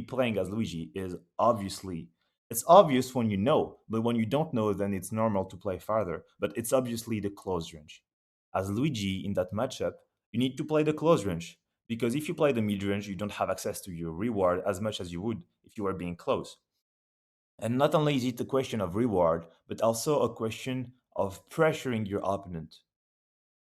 playing as Luigi is obviously it's obvious when you know, but when you don't know, then it's normal to play farther. But it's obviously the close range. As Luigi in that matchup, you need to play the close range because if you play the mid range, you don't have access to your reward as much as you would if you were being close. And not only is it a question of reward, but also a question of pressuring your opponent.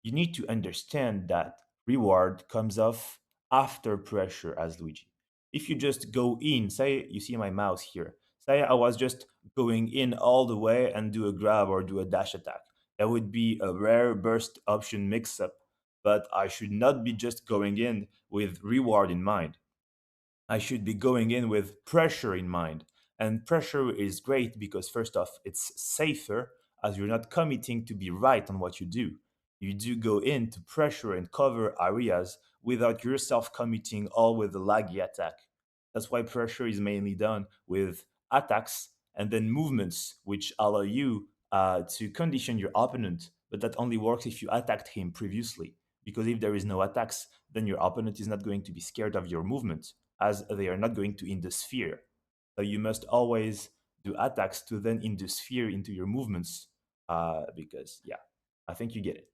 You need to understand that reward comes off after pressure as Luigi. If you just go in, say you see my mouse here, say I was just going in all the way and do a grab or do a dash attack. That would be a rare burst option mix up, but I should not be just going in with reward in mind. I should be going in with pressure in mind. And pressure is great because, first off, it's safer as you're not committing to be right on what you do. You do go in to pressure and cover areas without yourself committing all with a laggy attack. That's why pressure is mainly done with attacks and then movements, which allow you to condition your opponent. But that only works if you attacked him previously. Because if there is no attacks, then your opponent is not going to be scared of your movement as they are not going to in the sphere. So you must always do attacks to then in the sphere into your movements. Because yeah, I think you get it.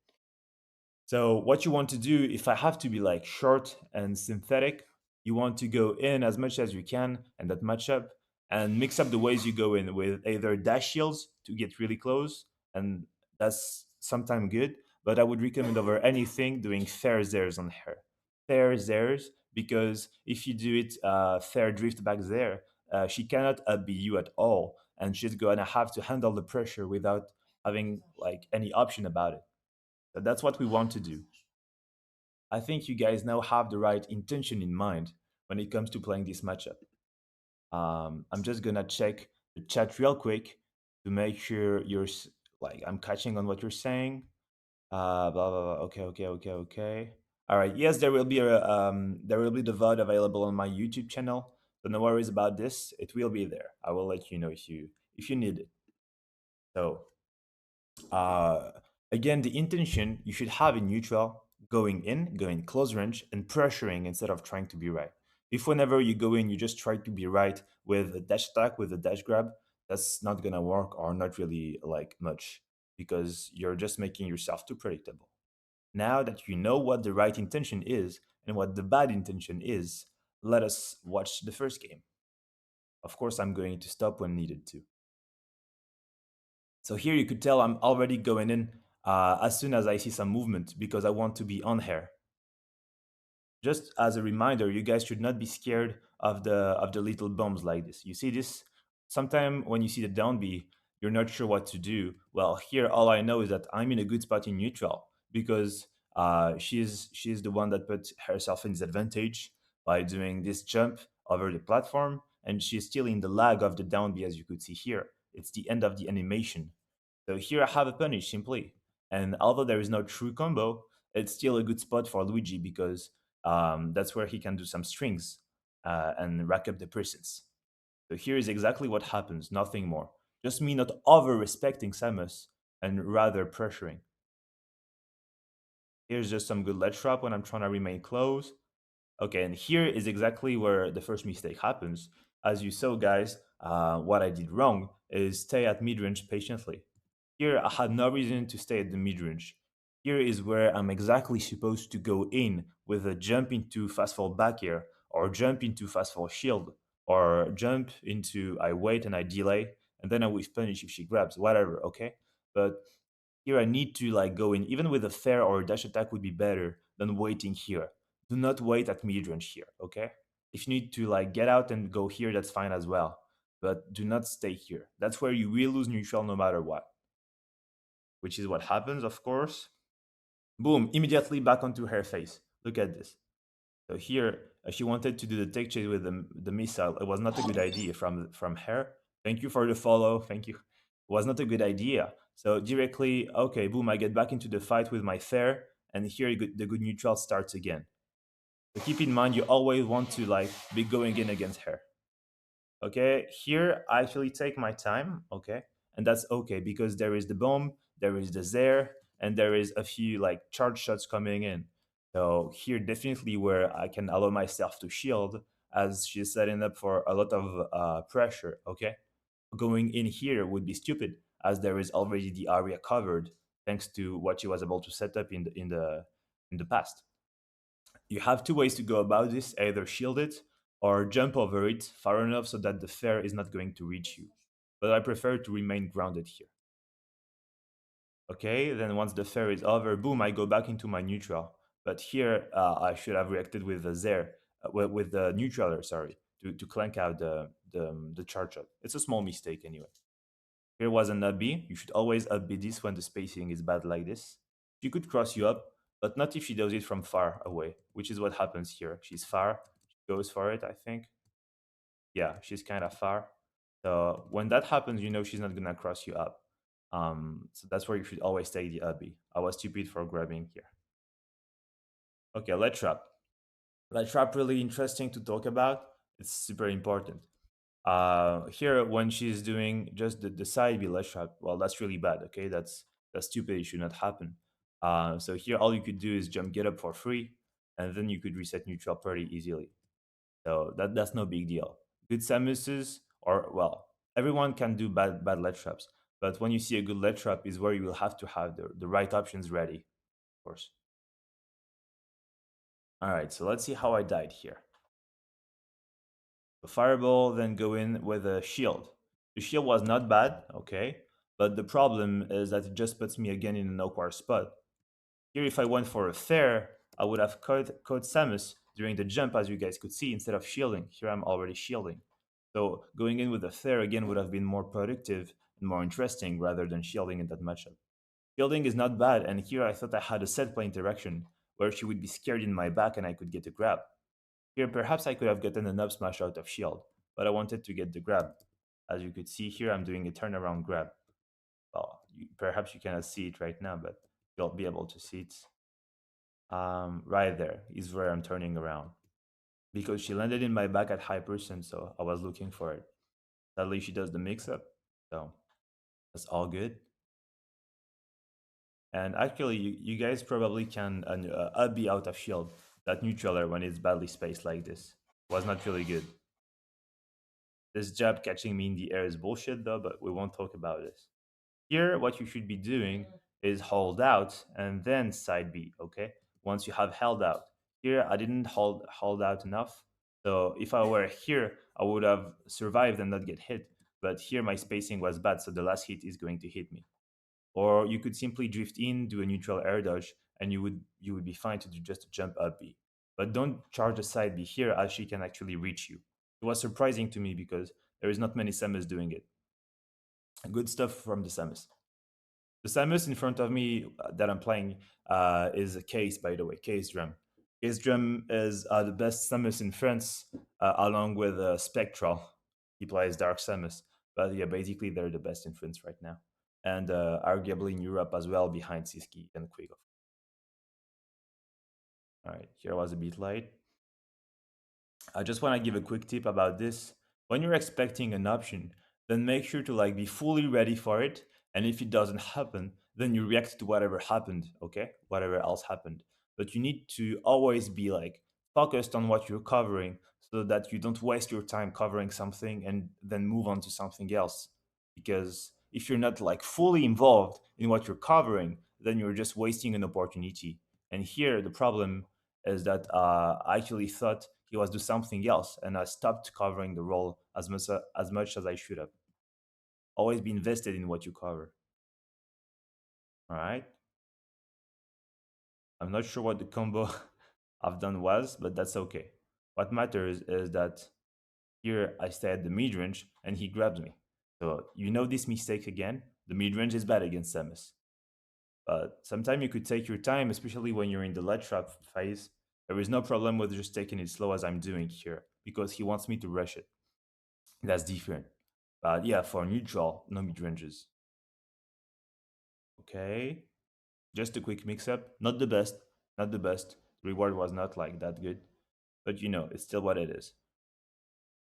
So what you want to do, if I have to be like short and synthetic, you want to go in as much as you can and that matchup and mix up the ways you go in with either dash shields to get really close, and that's sometimes good. But I would recommend over anything doing fair zairs on her. Fair zairs, because if you do it fair drift back there, she cannot up you at all, and she's gonna have to handle the pressure without having like any option about it. So that's what we want to do. I think you guys now have the right intention in mind when it comes to playing this matchup. I'm just gonna check the chat real quick to make sure like I'm catching on what you're saying. Blah blah blah. Okay, okay, okay, okay. All right. Yes, there will be the VOD available on my YouTube channel. So no worries about this. It will be there. I will let you know if you need it. So uh, again, the intention you should have in neutral going in, going close range, and pressuring instead of trying to be right. If whenever you go in, you just try to be right with a dash attack, with a dash grab, that's not gonna work or not really like much because you're just making yourself too predictable. Now that you know what the right intention is and what the bad intention is, let us watch the first game. Of course, I'm going to stop when needed to. So here you could tell I'm already going in as soon as I see some movement because I want to be on here. Just as a reminder, you guys should not be scared of the little bombs like this. You see this? Sometime when you see the down B, you're not sure what to do. Well, here all I know is that I'm in a good spot in neutral because she's the one that put herself in disadvantage by doing this jump over the platform, and she's still in the lag of the down B as you could see here. It's the end of the animation. So here I have a punish simply. And although there is no true combo, it's still a good spot for Luigi because that's where he can do some strings and rack up the presence. So here is exactly what happens, nothing more. Just me not over respecting Samus and rather pressuring. Here's just some good Ledgetrap when I'm trying to remain close. Okay, and here is exactly where the first mistake happens. As you saw, guys, what I did wrong is stay at midrange patiently. Here, I had no reason to stay at the midrange. Here is where I'm exactly supposed to go in with a jump into fast fall back air, or jump into fast fall shield, or jump into I wait and I delay, and then I will punish if she grabs, whatever, okay? But here I need to like go in, even with a fair or a dash attack would be better than waiting here. Do not wait at midrange here, okay? If you need to like get out and go here, that's fine as well. But do not stay here. That's where you will lose neutral no matter what. Which is what happens, of course. Boom, immediately back onto her face. Look at this. So here, she wanted to do the tech chase with the missile. It was not a good idea from her. Thank you for the follow. Thank you. It was not a good idea. So directly, okay, boom, I get back into the fight with my fair, and here the good neutral starts again. So keep in mind, you always want to like be going in against her. Okay, here I actually take my time. Okay, and that's okay because there is the bomb, there is the Zair, and there is a few like charge shots coming in. So here definitely where I can allow myself to shield as she's setting up for a lot of pressure. Okay, going in here would be stupid, as there is already the area covered thanks to what she was able to set up in the past. You have two ways to go about this: either shield it or jump over it far enough so that the fair is not going to reach you. But I prefer to remain grounded here. Okay, then once the fair is over, boom, I go back into my neutral. But here, I should have reacted with the Zair, with the neutraler, sorry, to clank out the charge up. It's a small mistake anyway. Here was an up B. You should always up B this when the spacing is bad like this. She could cross you up, but not if she does it from far away, which is what happens here. She's far. She goes for it, I think. Yeah, she's kind of far. So when that happens, you know she's not gonna cross you up. So that's where you should always take the up B. I was stupid for grabbing here. Okay, Ledgetrap. Ledgetrap really interesting to talk about. It's super important. Here when she's doing just the side B Ledgetrap, well, that's really bad. Okay, that's stupid. It should not happen. So here all you could do is jump get up for free, and then you could reset neutral pretty easily. So that's no big deal. Good Samuses, or well, everyone can do bad lead traps, but when you see a good lead trap is where you will have to have the right options ready, of course. All right, so let's see how I died here. The fireball, then go in with a shield. The shield was not bad, okay, but the problem is that it just puts me again in an awkward spot. Here, if I went for a fair, I would have caught Samus during the jump, as you guys could see, instead of shielding. Here I'm already shielding. So going in with a fair again would have been more productive and more interesting rather than shielding in that matchup. Shielding is not bad, and here I thought I had a set play interaction where she would be scared in my back and I could get a grab. Here perhaps I could have gotten an up smash out of shield, but I wanted to get the grab. As you could see here, I'm doing a turnaround grab. Well, perhaps you cannot see it right now, but you'll be able to see it. Right there is where I'm turning around because she landed in my back at high percent, so I was looking for it. Sadly, she does the mix up, so that's all good. And actually, you guys probably can up B out of shield that neutraler when it's badly spaced like this. Was not really good. This jab catching me in the air is bullshit though, but we won't talk about this. Here, what you should be doing is hold out and then side B, okay? Once you have held out. Here, I didn't hold out enough. So if I were here, I would have survived and not get hit. But here, my spacing was bad, so the last hit is going to hit me. Or you could simply drift in, do a neutral air dodge, and you would be fine to do just a jump up B. But don't charge the side B here, as she can actually reach you. It was surprising to me because there is not many Samus doing it. Good stuff from the Samus. The Samus in front of me that I'm playing is a Case, by the way, Case Drum. Case Drum is the best Samus in France, along with Spectral. He plays Dark Samus. But yeah, basically they're the best in France right now. And arguably in Europe as well, behind Siski and Quiggle. All right, here was a bit late. I just want to give a quick tip about this. When you're expecting an option, then make sure to like be fully ready for it. And if it doesn't happen, then you react to whatever happened, okay? Whatever else happened. But you need to always be like focused on what you're covering so that you don't waste your time covering something and then move on to something else. Because if you're not like fully involved in what you're covering, then you're just wasting an opportunity. And here the problem is that I actually thought he was doing something else, and I stopped covering the role as much as I should have. Always be invested in what you cover. All right. I'm not sure what the combo I've done was, but that's okay. What matters is that here I stay at the midrange and he grabs me. So you know this mistake again. The midrange is bad against Samus. But sometimes you could take your time, especially when you're in the lead trap phase. There is no problem with just taking it slow as I'm doing here, because he wants me to rush it. That's different. But yeah, for neutral, no mid ranges. Okay. Just a quick mix up. Not the best. Not the best. Reward was not like that good. But you know, it's still what it is.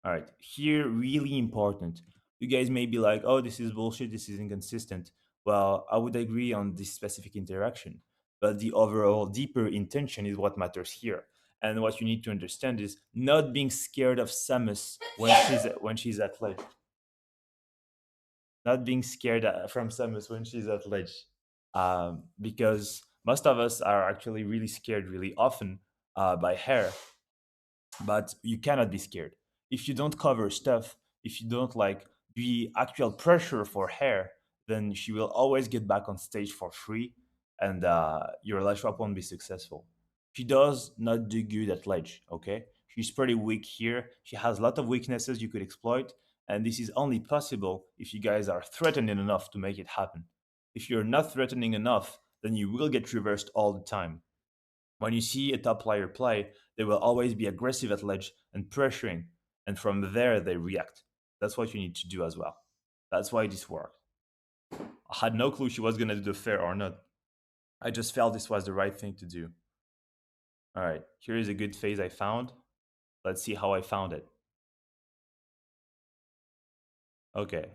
All right. Here, really important. You guys may be like, oh, this is bullshit. This is inconsistent. Well, I would agree on this specific interaction. But the overall deeper intention is what matters here. And what you need to understand is not being scared of Samus when she's at ledge. Not being scared from Samus when she's at ledge, because most of us are actually really scared really often by hair, but you cannot be scared if you don't cover stuff. If you don't like the actual pressure for hair, then she will always get back on stage for free, and your ledge swap won't be successful. She does not do good at ledge. Okay, she's pretty weak here. She has a lot of weaknesses you could exploit, and this is only possible if you guys are threatening enough to make it happen. If you're not threatening enough, then you will get reversed all the time. When you see a top player play, they will always be aggressive at ledge and pressuring, and from there they react. That's what you need to do as well. That's why this worked. I had no clue she was gonna do the fair or not. I just felt this was the right thing to do. All right, here is a good phase I found. Let's see how I found it. Okay,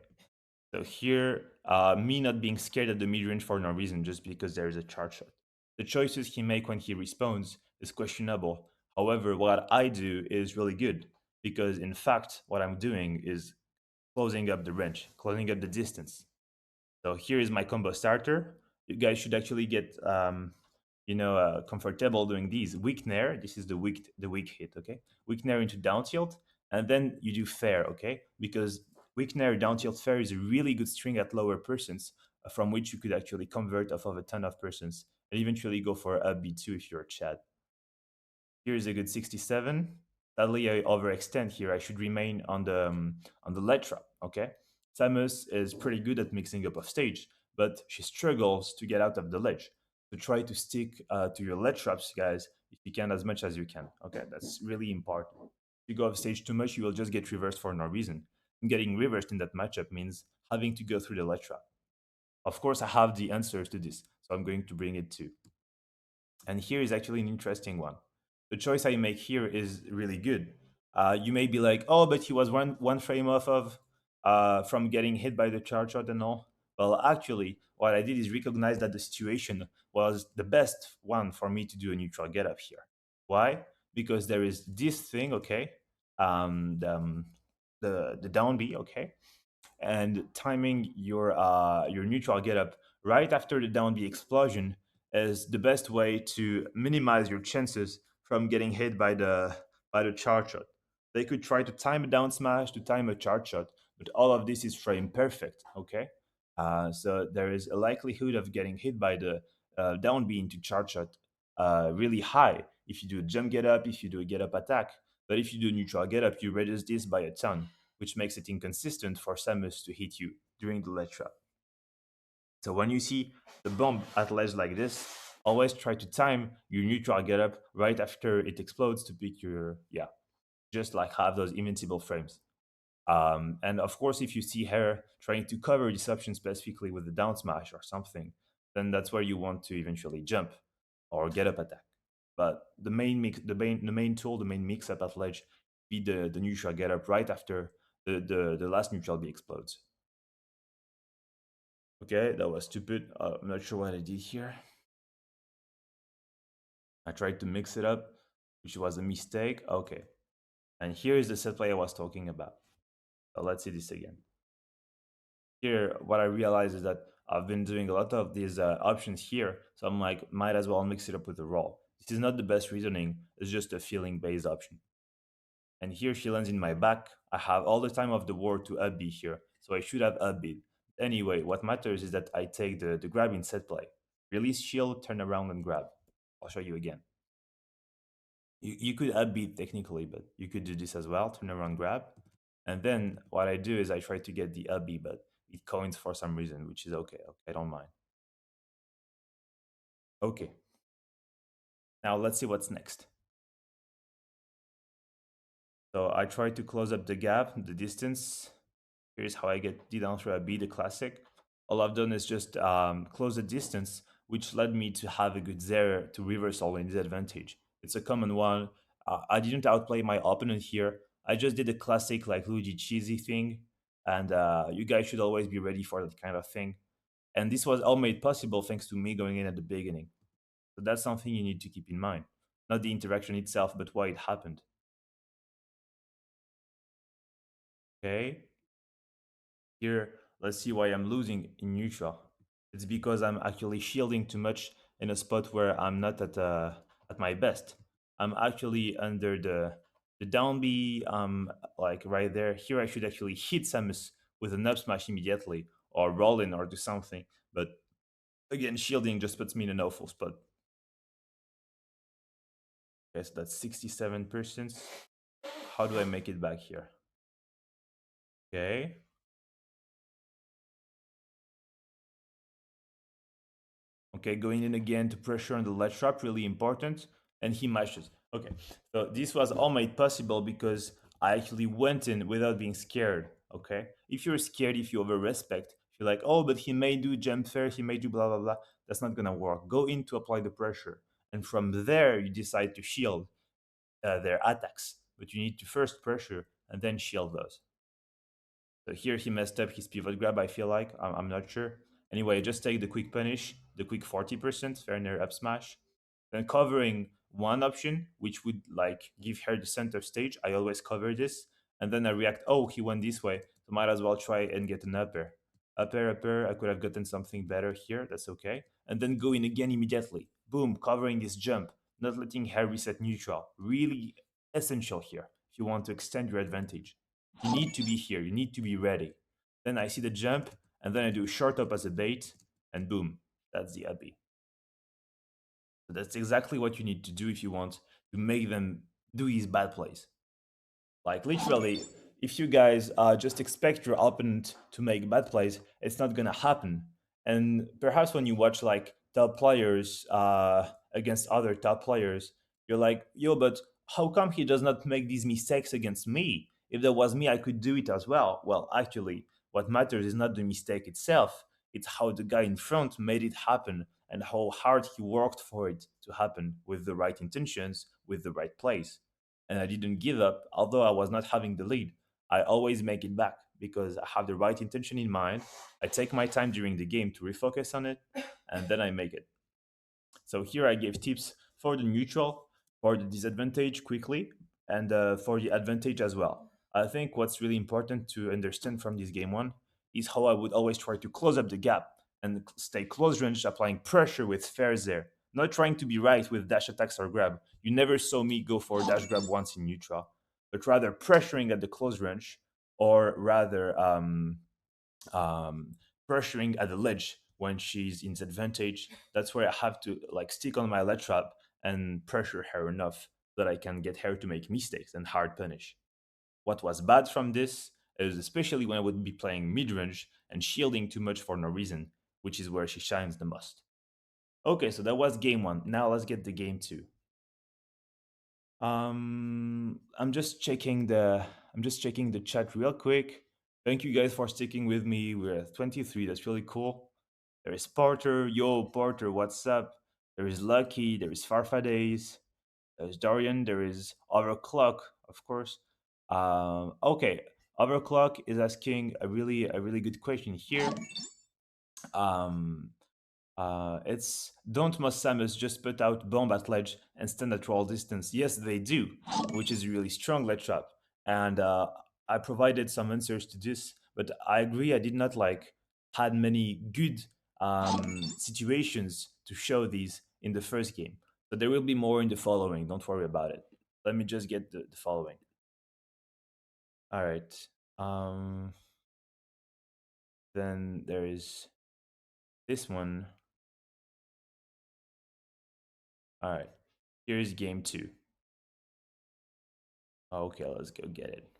so here, me not being scared at the mid-range for no reason, just because there is a charge shot. The choices he make when he respawns is questionable. However, what I do is really good, because in fact, what I'm doing is closing up the range, closing up the distance. So here is my combo starter. You guys should actually get comfortable doing these. Weak nair, this is the weak hit, okay? Weak nair into down tilt, and then you do fair, okay? Because weak nair down tilt fair is a really good string at lower persons, from which you could actually convert off of a ton of persons and eventually go for a B2 if you're a Chad. Here's a good 67. Sadly, I overextend here. I should remain on the Ledgetrap. Okay, Samus is pretty good at mixing up off stage, but she struggles to get out of the ledge. So try to stick to your ledge traps, guys, if you can, as much as you can. Okay, that's really important. If you go off stage too much, you will just get reversed for no reason. And getting reversed in that matchup means having to go through the ledge trap. Of course, I have the answers to this, so I'm going to bring it too. And here is actually an interesting one. The choice I make here is really good. You may be like, oh, but he was one frame off of from getting hit by the charge shot and all. Well, actually, what I did is recognize that the situation was the best one for me to do a neutral get up here. Why? Because there is this thing, okay, the down B, okay, and timing your neutral getup right after the down B explosion is the best way to minimize your chances from getting hit by the charge shot. They could try to time a down smash to time a charge shot, but all of this is frame perfect. Okay, so there is a likelihood of getting hit by the down B into charge shot really high if you do a jump get up, if you do a get up attack. But if you do a neutral get up, you reduce this by a ton, which makes it inconsistent for Samus to hit you during the ledge trap. So when you see the bomb at ledge like this, always try to time your neutral get up right after it explodes to pick your, just like have those invincible frames. And of course, if you see her trying to cover this option specifically with a down smash or something, then that's where you want to eventually jump or get up attack. But the main mix, the main tool, the main mix up at ledge, be the neutral get up right after the last neutral B explodes. Okay, that was stupid. I'm not sure what I did here. I tried to mix it up, which was a mistake. Okay, and here is the set play I was talking about. So let's see this again. Here, what I realize is that I've been doing a lot of these options here, so I'm like, might as well mix it up with a roll. This is not the best reasoning, it's just a feeling based option. And here she lands in my back. I have all the time of the world to up B here, so I should have up B. Anyway, what matters is that I take the grab in set play. Release shield, turn around and grab. I'll show you again. You could up B technically, but you could do this as well, turn around, grab. And then what I do is I try to get the up B, but it coins for some reason, which is okay. I don't mind. Okay. Now let's see what's next. So I try to close up the gap, the distance. Here's how I get D down through a B, the classic. All I've done is just close the distance, which led me to have a good Zair to reverse all in disadvantage. It's a common one. I didn't outplay my opponent here. I just did a classic like Luigi cheesy thing, and you guys should always be ready for that kind of thing. And this was all made possible thanks to me going in at the beginning. So that's something you need to keep in mind. not the interaction itself, but why it happened. Okay, here let's see why I'm losing in neutral. It's because I'm actually shielding too much in a spot where I'm not at my best. I'm actually under the down B, like right there. Here I should actually hit Samus with an up smash immediately, or roll in or do something. But again, shielding just puts me in an awful spot. Okay, so that's 67%. How do I make it back here? Okay. Okay, going in again to pressure on the ledge trap, really important. And he mashes. Okay, so this was all made possible because I actually went in without being scared. Okay, if you're scared, if you over respect, if you're like, oh, but he may do jump fair, he may do blah blah blah, that's not gonna work. Go in to apply the pressure, and from there you decide to shield their attacks. But you need to first pressure and then shield those. So here he messed up his pivot grab, I feel like. I'm not sure. Anyway, just take the quick punish, the quick 40%, fair near up smash. Then covering one option, which would like give her the center stage. I always cover this. And then I react, oh, he went this way. So might as well try and get an upper. Upper. I could have gotten something better here. That's okay. And then go in again immediately. Boom, covering this jump. Not letting her reset neutral. Really essential here if you want to extend your advantage. You need to be here. You need to be ready. Then I see the jump, and then I do a short up as a bait, and boom, that's the Abby. So that's exactly what you need to do if you want to make them do his bad plays. Like literally, if you guys just expect your opponent to make bad plays, it's not gonna happen. And perhaps when you watch like top players against other top players, you're like, yo, but how come he does not make these mistakes against me? If there was me, I could do it as well. Well, actually, what matters is not the mistake itself; it's how the guy in front made it happen and how hard he worked for it to happen with the right intentions, with the right plays. And I didn't give up, although I was not having the lead. I always make it back because I have the right intention in mind. I take my time during the game to refocus on it, and then I make it. So here I gave tips for the neutral, for the disadvantage quickly, and for the advantage as well. I think what's really important to understand from this game one is how I would always try to close up the gap and stay close range, applying pressure with fairs there. Not trying to be right with dash attacks or grab. You never saw me go for dash grab once in neutral, but rather pressuring at the close range, or rather um, pressuring at the ledge when she's in disadvantage. That's where I have to like stick on my ledge trap and pressure her enough that I can get her to make mistakes and hard punish. What was bad from this is especially when I would be playing midrange and shielding too much for no reason, which is where she shines the most. Okay, so that was game one. Now let's get the game two. I'm just checking the chat real quick. Thank you guys for sticking with me. We're at 23. That's really cool. There is Porter. Yo, Porter, what's up? There is Lucky. There is Farfadays. There's Dorian. There is Overclock, of course. Okay, Overclock is asking a really good question here. Um, it's don't most Samus just put out bomb at ledge and stand at roll distance? Yes, they do, which is really strong ledge trap. And I provided some answers to this, but I agree I did not like had many good situations to show these in the first game. But there will be more in the following. Don't worry about it. Let me just get the following. All right. Um, then there is this one. All right. Here's game two. Okay, let's go get it.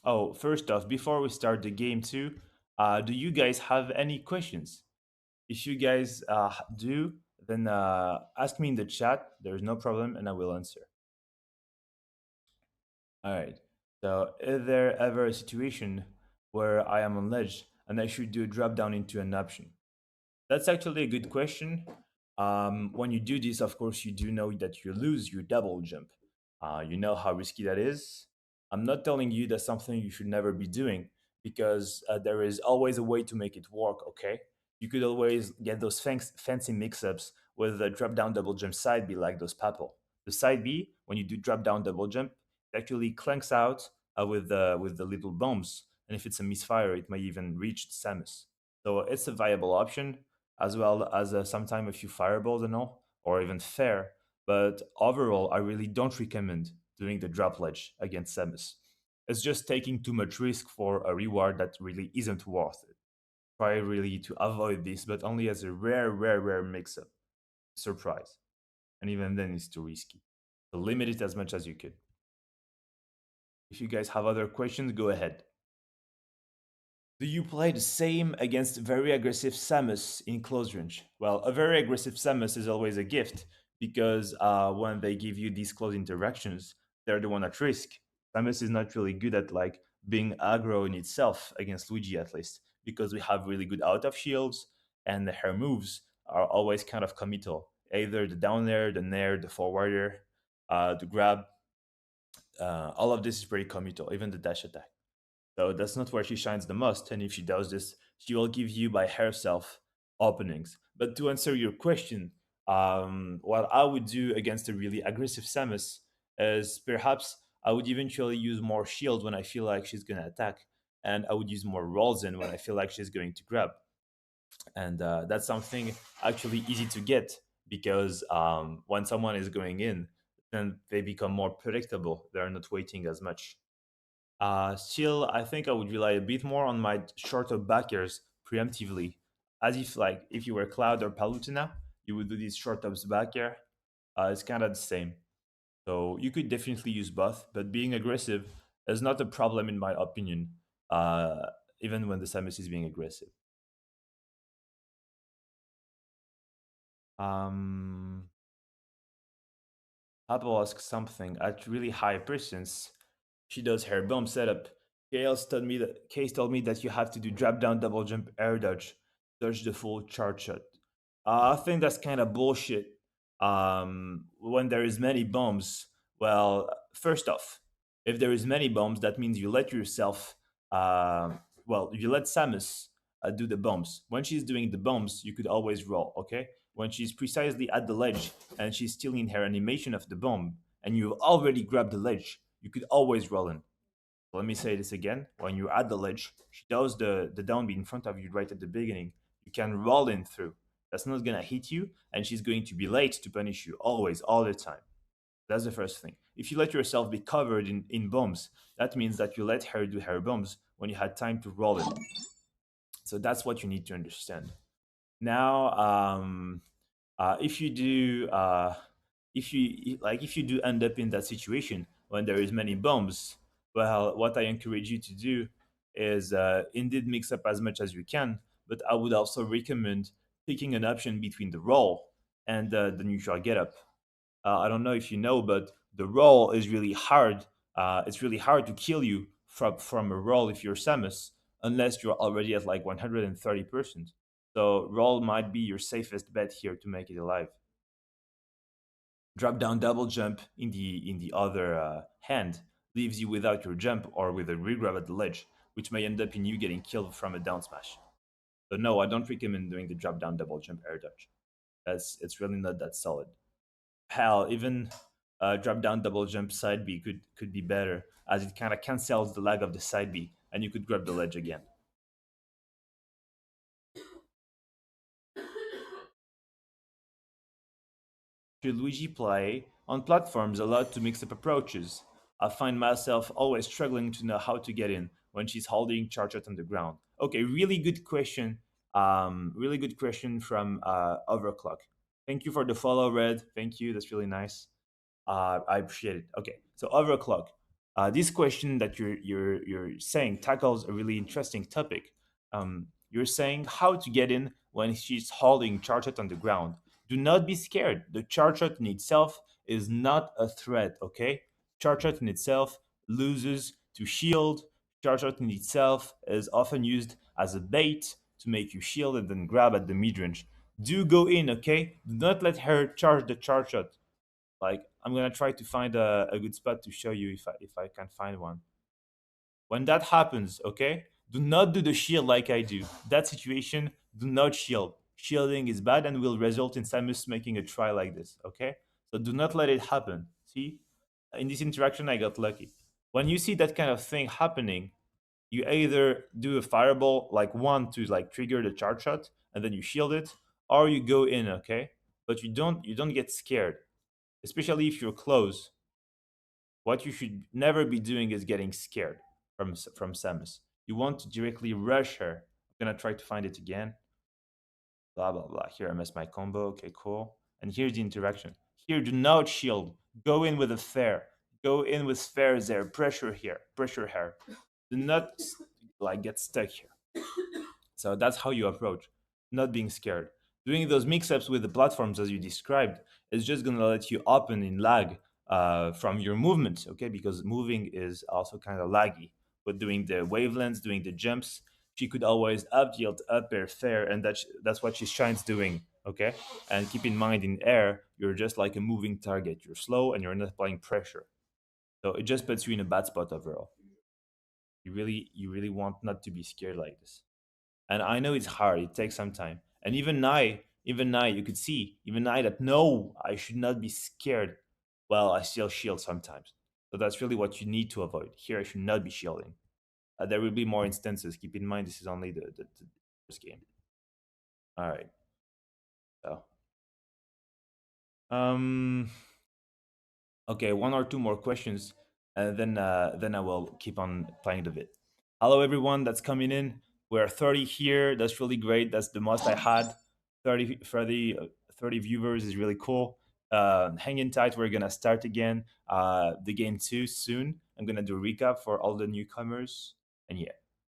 Oh, first off, before we start the game two, do you guys have any questions? If you guys do, then ask me in the chat. There's no problem, and I will answer. All right. So, is there ever a situation where I am on ledge and I should do a drop down into an option? That's actually a good question. When you do this, of course, you do know that you lose your double jump. You know how risky that is. I'm not telling you that's something you should never be doing because there is always a way to make it work, okay? You could always get those fancy mix ups with the drop down double jump side be like those Papal. The side B, when you do drop down double jump, it actually clanks out with the little bombs, and if it's a misfire, it may even reach Samus. So it's a viable option, as well as sometimes a few fireballs and all, or even fair. But overall, I really don't recommend doing the drop ledge against Samus. It's just taking too much risk for a reward that really isn't worth it. Try really to avoid this, but only as a rare, rare, rare mix-up surprise. And even then, it's too risky. So limit it as much as you could. If you guys have other questions, go ahead. Do you play the same against very aggressive Samus in close range? Well, a very aggressive Samus is always a gift because when they give you these close interactions, they're the one at risk. Samus is not really good at like being aggro in itself against Luigi at least because we have really good out of shields and her moves are always kind of committal. Either the down air, the nair, the forwarder, the grab. All of this is pretty committal, even the dash attack. So that's not where she shines the most. And if she does this, she will give you by herself openings. But to answer your question, what I would do against a really aggressive Samus is perhaps I would eventually use more shield when I feel like she's going to attack. And I would use more rolls in when I feel like she's going to grab. And that's something actually easy to get because when someone is going in, then they become more predictable. They're not waiting as much. Still, I think I would rely a bit more on my shorter backers preemptively, as if like if you were Cloud or Palutena, you would do these short ups backer. It's kind of the same. So you could definitely use both, but being aggressive is not a problem in my opinion. Uh, Even when the Samus is being aggressive. Um, Apple asks something at really high percents. She does her bomb setup. Case told me that you have to do drop down, double jump, air dodge the full charge shot. I think that's kind of bullshit. When there is many bombs, well, first off, if there is many bombs, that means you let yourself, uh, you let Samus do the bombs. When she's doing the bombs, you could always roll. Okay, when she's precisely at the ledge and she's still in her animation of the bomb, and you've already grabbed the ledge, you could always roll in. Let me say this again. When you're at the ledge, she does the downbeat in front of you right at the beginning. You can roll in through. That's not gonna hit you, and she's going to be late to punish you always, all the time. That's the first thing. If you let yourself be covered in bombs, that means that you let her do her bombs when you had time to roll it. So that's what you need to understand. Now, if you do, if you do end up in that situation when there is many bombs, well, what I encourage you to do is indeed mix up as much as you can. But I would also recommend picking an option between the roll and the neutral getup. I don't know if you know, but the roll is really hard. It's really hard to kill you from a roll if you're Samus, unless you're already at like 130%. So roll might be your safest bet here to make it alive. Drop down double jump in the other hand leaves you without your jump or with a regrab at the ledge, which may end up in you getting killed from a down smash. So no, I don't recommend doing the drop down double jump air dodge. It's really not that solid. Hell, even drop down double jump side B could be better as it kind of cancels the lag of the side B and you could grab the ledge again. Should Luigi play on platforms allowed to mix up approaches? I find myself always struggling to know how to get in when she's holding charge out on the ground. Okay, really good question. Really good question from Overclock. Thank you for the follow, Red. Thank you. That's really nice. I appreciate it. Okay, so overclock. This question that you're saying tackles a really interesting topic. You're saying how to get in when she's holding Charchat on the ground. Do not be scared. The Charchat in itself is not a threat. Okay, Charchat in itself loses to shield. Charchat in itself is often used as a bait to make you shield and then grab at the midrange. Do go in, okay? Do not let her charge the Charchat. Like I'm gonna try to find a good spot to show you if I can find one. When that happens, okay, do not do the shield like I do. That situation, do not shield. Shielding is bad and will result in Samus making a try like this. Okay, So do not let it happen. See, in this interaction, I got lucky. When you see that kind of thing happening, you either do a fireball like one to like trigger the charge shot, and then you shield it, or you go in, okay? But you don't get scared, especially if you're close. What you should never be doing is getting scared from Samus. You want to directly rush her. I'm gonna try to find it again. Blah blah blah. Here I missed my combo. Okay, cool. And here's the interaction. Here, do not shield. Go in with a fair. Go in with fair there. Pressure here. Pressure her. Do not like get stuck here. So that's how you approach, not being scared. Doing those mix-ups with the platforms as you described is just gonna let you open in lag from your movement, okay? Because moving is also kind of laggy. But doing the wavelengths, doing the jumps, she could always up yield, up air, fair, and that's what she shines doing, okay? And keep in mind, in air, you're just like a moving target. You're slow and you're not applying pressure, so it just puts you in a bad spot overall. You really want not to be scared like this. And I know it's hard. It takes some time. And even I, you could see, even I that no, I should not be scared. Well, I still shield sometimes. So that's really what you need to avoid. Here, I should not be shielding. There will be more instances. Keep in mind, this is only the first game. All right. So, um, okay, one or two more questions, and then I will keep on playing the bit. Hello, everyone that's coming in. We're 30 here. That's really great. That's the most I had. 30 viewers is really cool. Hang in tight. We're gonna start again. The game two soon. I'm gonna do a recap for all the newcomers. And yeah,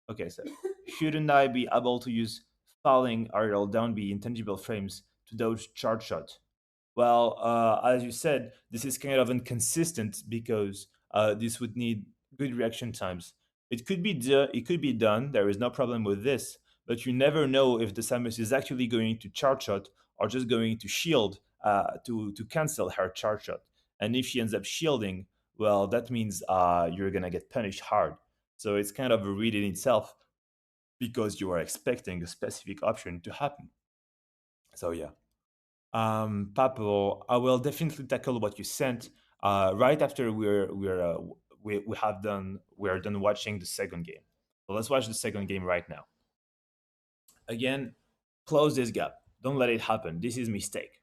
okay. So shouldn't I be able to use falling or down be intangible frames to dodge charge shot? Well, as you said, this is kind of inconsistent because this would need good reaction times. It could be done. There is no problem with this, but you never know if the Samus is actually going to charge shot or just going to shield to cancel her charge shot. And if she ends up shielding, well, that means you're gonna get punished hard. So it's kind of a read in itself because you are expecting a specific option to happen. So yeah. Pablo, I will definitely tackle what you sent right after we're done watching the second game. So let's watch the second game right now. Again, close this gap. Don't let it happen. This is mistake.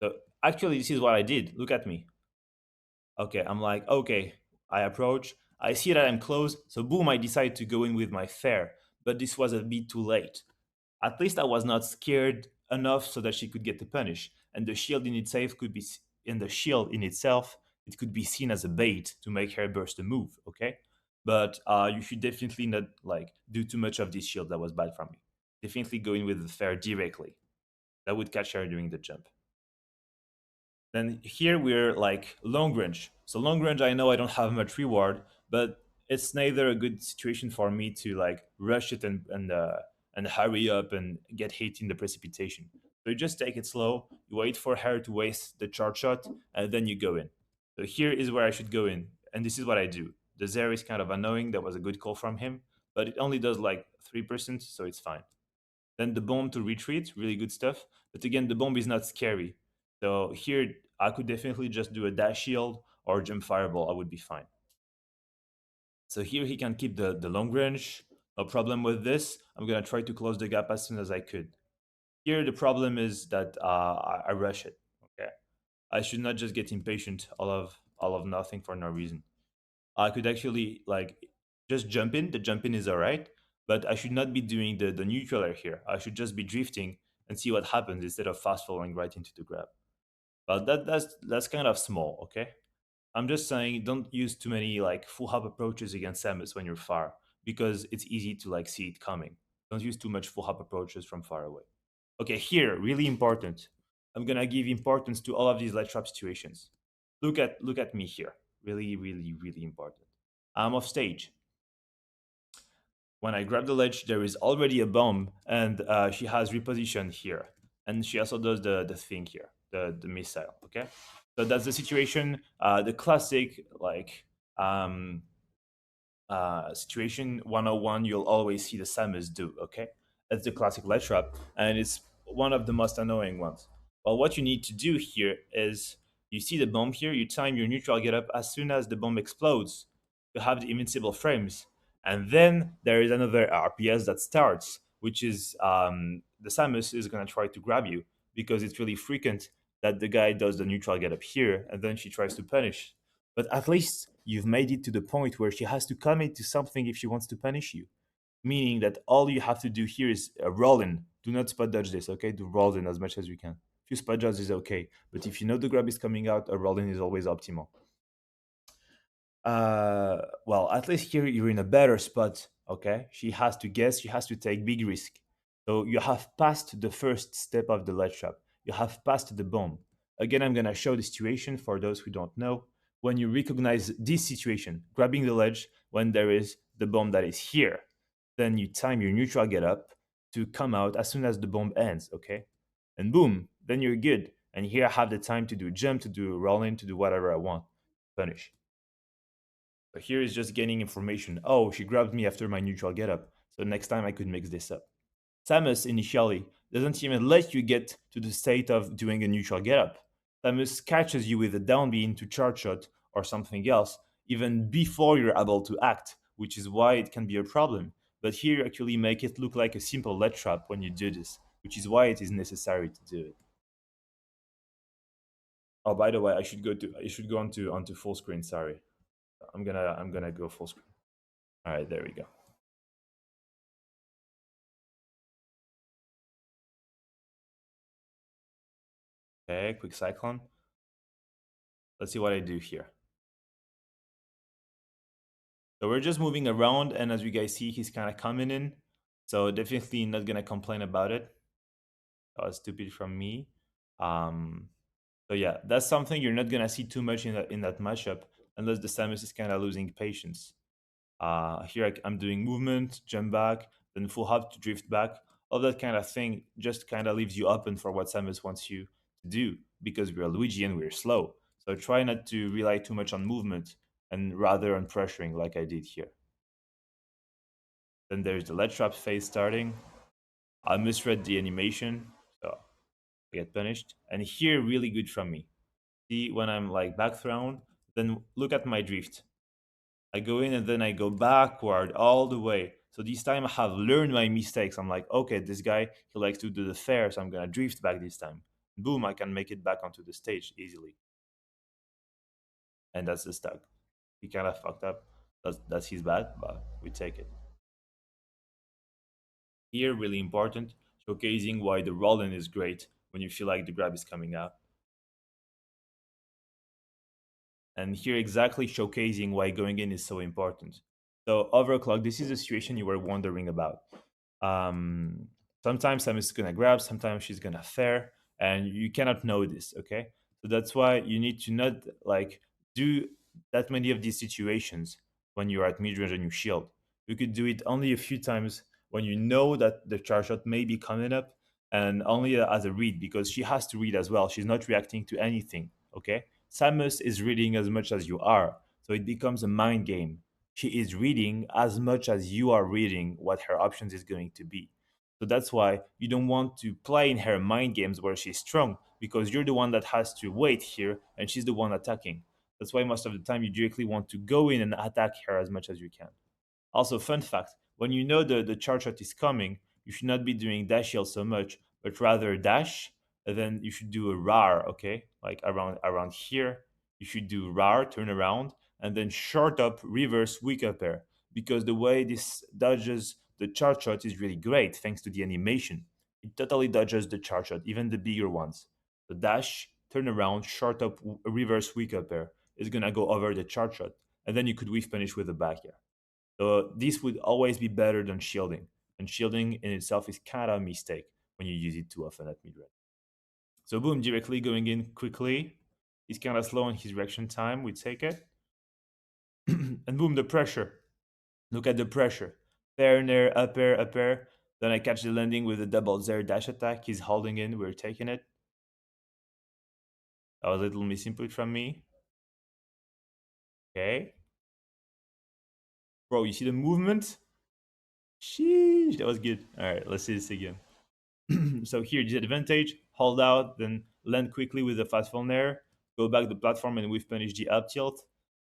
So actually, this is what I did. Look at me. Okay, I'm like, okay, I approach. I see that I'm close, so boom, I decide to go in with my fair. But this was a bit too late. At least I was not scared enough so that she could get the punish. And the shield in itself could be in the shield in itself, it could be seen as a bait to make her burst a move. Okay, but you should definitely not like do too much of this shield. That was bad from me. Definitely go in with the fair directly. That would catch her during the jump. Then here we're like long range. So long range, I know I don't have much reward, but it's neither a good situation for me to like rush it and hurry up and get hit in the precipitation. So you just take it slow. You wait for her to waste the charge shot, and then you go in. So here is where I should go in, and this is what I do. The Zair is kind of annoying. That was a good call from him, but it only does like 3%, so it's fine. Then the bomb to retreat, really good stuff. But again, the bomb is not scary. So here, I could definitely just do a dash shield or jump fireball. I would be fine. So here he can keep the long range. No problem with this. I'm going to try to close the gap as soon as I could. Here, the problem is that I rush it. Okay, I should not just get impatient all of nothing for no reason. I could actually like just jump in. The jump in is all right, but I should not be doing the neutraler here. I should just be drifting and see what happens instead of fast falling right into the grab. But that's kind of small, okay? I'm just saying don't use too many like full hop approaches against Samus when you're far because it's easy to like see it coming. Don't use too much full hop approaches from far away. Okay, here, really important. I'm gonna give importance to all of these ledge trap situations. Look at me here. Really, really, really important. I'm off stage. When I grab the ledge, there is already a bomb, and she has reposition here, and she also does the thing here, the missile. Okay, so that's the situation. The classic like um, situation 101 you'll always see the Samus do. Okay, that's the classic ledge trap, and it's one of the most annoying ones. Well, what you need to do here is You see the bomb here, you time your neutral get up as soon as the bomb explodes. You have the invincible frames. And then there is another RPS that starts, which is the Samus is going to try to grab you because it's really frequent that the guy does the neutral get up here and then she tries to punish. But at least you've made it to the point where she has to commit to something if she wants to punish you. Meaning that all you have to do here is roll in. Do not spot dodge this, okay? Do roll in as much as you can. If you spot dodge is okay, but if you know the grab is coming out, a roll in is always optimal. Well, at least here you're in a better spot, okay? She has to guess, she has to take big risk. So you have passed the first step of the ledge trap. You have passed the bomb. Again, I'm gonna show the situation for those who don't know. When you recognize this situation, grabbing the ledge when there is the bomb that is here, then you time your neutral get up to come out as soon as the bomb ends, okay? And boom, then you're good. And here I have the time to do jump, to do roll in, to do whatever I want. Finish. So here is just gaining information. Oh, she grabbed me after my neutral getup. So next time I could mix this up. Samus initially doesn't even let you get to the state of doing a neutral getup. Samus catches you with a down B into charge shot or something else even before you're able to act, which is why it can be a problem. But here you actually make it look like a simple lead trap when you do this, which is why it is necessary to do it. Oh, by the way, I should go onto full screen. Sorry, I'm gonna go full screen. All right, there we go. Okay, quick cyclone. Let's see what I do here. So we're just moving around, and as you guys see, he's kind of coming in. So definitely not gonna complain about it. That was stupid from me. Um, so yeah, that's something you're not gonna see too much in that matchup, unless the Samus is kind of losing patience. Here I'm doing movement, jump back, then full hop to drift back. All that kind of thing just kind of leaves you open for what Samus wants you to do because we're Luigi and we're slow. So try not to rely too much on movement and rather on pressuring like I did here. Then there's the Ledgetrap phase starting. I misread the animation, so I get punished. And here, really good from me. See, when I'm like back thrown, then look at my drift. I go in and then I go backward all the way. So this time I have learned my mistakes. I'm like, okay, this guy, he likes to do the fair, so I'm gonna drift back this time. Boom, I can make it back onto the stage easily. And that's the stuck. He kind of fucked up. That's his bad, but we take it. Here, really important, showcasing why the roll-in is great when you feel like the grab is coming out. And here exactly showcasing why going in is so important. So overclock, this is a situation you were wondering about. Um, Sometimes Sam is gonna grab, sometimes she's gonna fair, and you cannot know this, okay? So that's why you need to not like do that many of these situations when you're at mid range and you shield. You could do it only a few times when you know that the charge shot may be coming up, and only as a read because she has to read as well. She's not reacting to anything, okay? Samus is reading as much as you are, so it becomes a mind game. She is reading as much as you are reading what her options is going to be. So that's why you don't want to play in her mind games where she's strong because you're the one that has to wait here and she's the one attacking. That's why most of the time you directly want to go in and attack her as much as you can. Also, fun fact, when you know the charge shot is coming, you should not be doing dash shield so much, but rather dash, and then you should do a rar, okay? Like around here, you should do rar, turn around, and then short up, reverse, weak up air. Because the way this dodges the charge shot is really great thanks to the animation. It totally dodges the charge shot, even the bigger ones. The dash, turn around, short up, reverse, weak up air is gonna go over the charge shot, and then you could whiff punish with the back air. So this would always be better than shielding. And shielding in itself is kind of a mistake when you use it too often at mid range. So boom, directly going in quickly. He's kind of slow on his reaction time. We take it. And boom, the pressure. Look at the pressure. Fair in air, up air, up air. Then I catch the landing with a double Zair dash attack. He's holding in. We're taking it. That was a little misinput from me. Okay. Bro, you see the movement? Sheesh, that was good. All right, let's see this again. So here, disadvantage, hold out, then land quickly with a fast fall nair. go back the platform and we've punished the up tilt,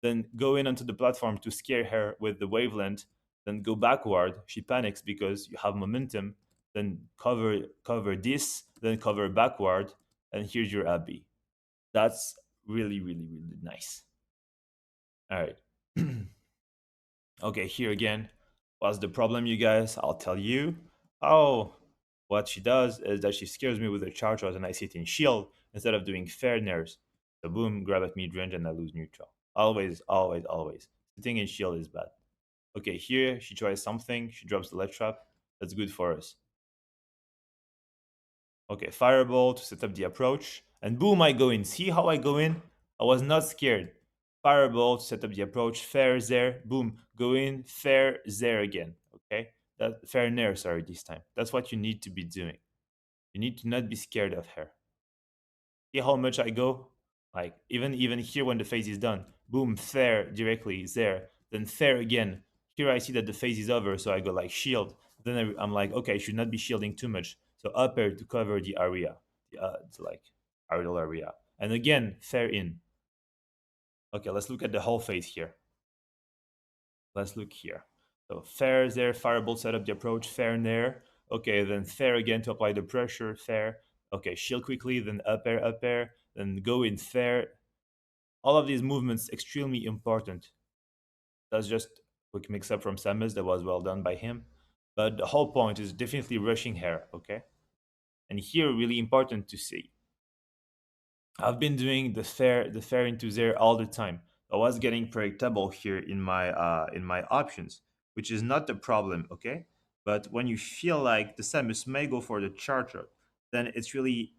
then go in onto the platform to scare her with the wavelength, then go backward. She panics because you have momentum, then cover this, then cover backward, and here's your up B. That's really, really, really nice. All right. Okay, here again. What's the problem, you guys? I'll tell you. Oh, what she does is that she scares me with her charge shot and I sit in shield instead of doing fairness. So boom, grab at mid range and I lose neutral. Always, always, always. Sitting in shield is bad. Okay, here she tries something. She drops the Ledgetrap. That's good for us. Okay, fireball to set up the approach. And boom, I go in. See how I go in? I was not scared. Fireball to set up the approach. Fair there. Boom, go in. Fair there again. Okay? That fair nair, sorry, this time. That's what you need to be doing. You need to not be scared of her. See how much I go? Like even here when the phase is done, boom, fair directly there, then fair again. Here I see that the phase is over, so I go like shield. Then I'm like, okay, I should not be shielding too much. So up air to cover the area, it's like aerial area, and again fair in. Okay, let's look at the whole phase here. Let's look here. So fair there, fireball set up the approach, fair in there. Okay, then fair again to apply the pressure, fair. Okay, shield quickly, then up air, then go in fair. All of these movements extremely important. That's just a quick mix up from Samus that was well done by him. But the whole point is definitely rushing her, okay? And here really important to see. I've been doing the fair into there all the time. I was getting predictable here in my options, which is not the problem, okay? But when you feel like the Samus may go for the charger, then it's really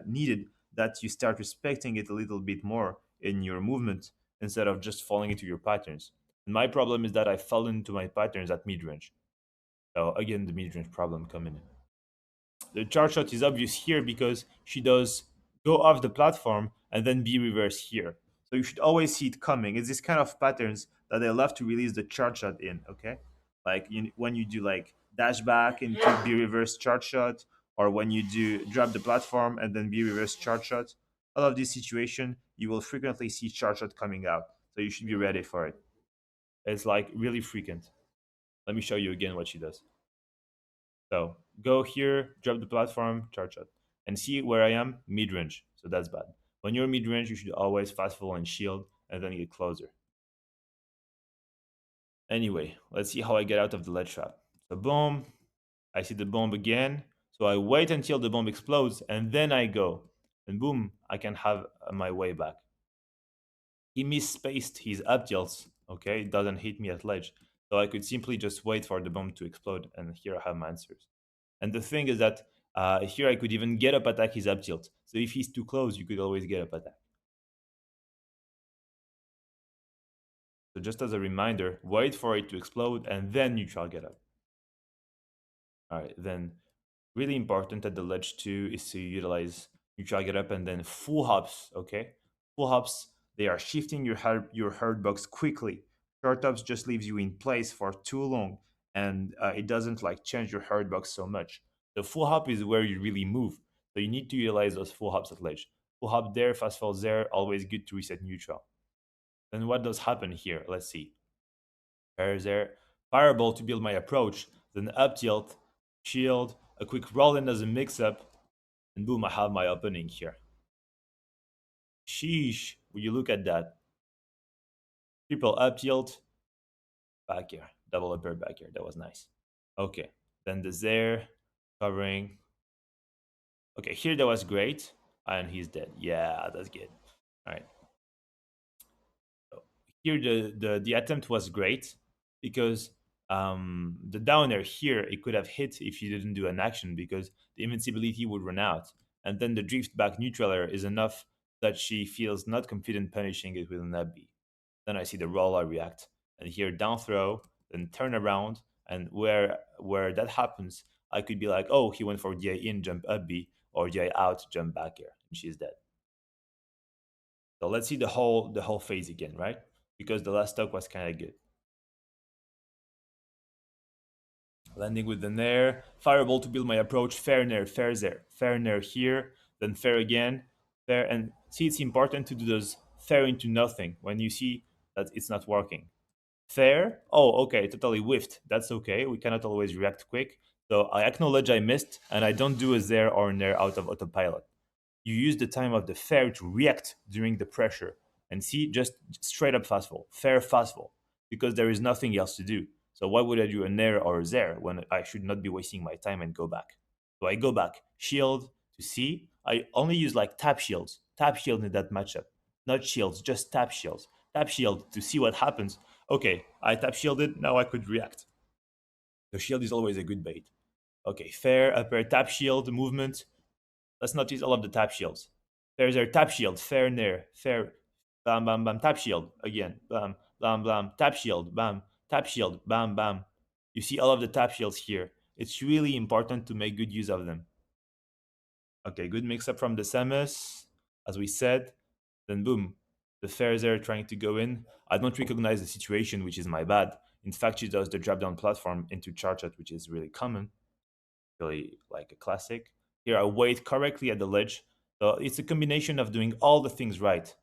needed that you start respecting it a little bit more in your movement instead of just falling into your patterns. And my problem is that I fell into my patterns at mid range. So again, the mid range problem coming in. The charge shot is obvious here because she does go off the platform and then be reversed here. So you should always see it coming. It's this kind of patterns that I love to release the charge shot in, okay? Like when you do like dash back into be reverse charge shot, or when you do drop the platform and then be reverse charge shot. All of this situation, you will frequently see charge shot coming out. So you should be ready for it. It's like really frequent. Let me show you again what she does. So go here, drop the platform, charge shot, and see where I am mid range. So that's bad. When you're mid range, you should always fast fall and shield, and then get closer. Anyway, let's see how I get out of the ledge trap. So boom, I see the bomb again. So I wait until the bomb explodes, and then I go, and boom, I can have my way back. He misspaced his up tilts. Okay, it doesn't hit me at ledge, so I could simply just wait for the bomb to explode, and here I have my answers. And the thing is that here I could even get up attack his up tilt. So if he's too close, you could always get up attack. So just as a reminder, wait for it to explode and then neutral get up. All right, then really important at the ledge 2 is to utilize neutral get up and then full hops, okay? Full hops, they are shifting your hard box quickly. Short hops just leaves you in place for too long and it doesn't like change your hard box so much. The full hop is where you really move. So you need to utilize those full hops at ledge. Full hop there, fast fall there, always good to reset neutral. Then what does happen here? Let's see. There's there. Fireball to build my approach, then up tilt, shield, a quick roll in as a mix up, and boom, I have my opening here. Sheesh, will you look at that? Triple up tilt, back here, double up air back here. That was nice. Okay, then the Zair covering. Okay, here that was great, and he's dead. Yeah, that's good. All right. So here the attempt was great because the down air here it could have hit if you didn't do an action because the invincibility would run out, and then the drift back neutral air is enough that she feels not confident punishing it with an up B. Then I see the roll I react, and here down throw, then turn around, and where that happens, I could be like, oh, he went for DI in, jump up B, or DI out, jump back air, and she's dead. So let's see the whole phase again, right? Because the last stock was kind of good. Landing with the nair, fireball to build my approach, fair nair, fair there, fair nair here, then fair again, fair, and See, it's important to do those fair into nothing when you see that it's not working. Fair? Oh, okay, totally whiffed. That's okay. We cannot always react quick. So I acknowledge I missed, and I don't do a there or nair out of autopilot. You use the time of the fair to react during the pressure. And see, just straight up fastball, fair fastball, because there is nothing else to do. So why would I do a nair or a there when I should not be wasting my time and go back? So I go back, shield to see. I only use like tap shield in that matchup, not shields, just tap shields. Tap shield to see what happens. Okay, I tap shielded, now I could react. The shield is always a good bait. Okay, fair, upper tap shield, movement. Let's notice all of the tap shields. There's our tap shield, fair, nair, fair, bam, bam, bam, tap shield, again, bam, bam, bam, tap shield, bam, tap shield, bam, bam. You see all of the tap shields here. It's really important to make good use of them. Okay, good mix up from the Samus, as we said. Then boom, the fair there trying to go in. I don't recognize the situation, which is my bad. In fact, she does the drop down platform into charge at, which is really common, really like a classic. Here I wait correctly at the ledge. So it's a combination of doing all the things right.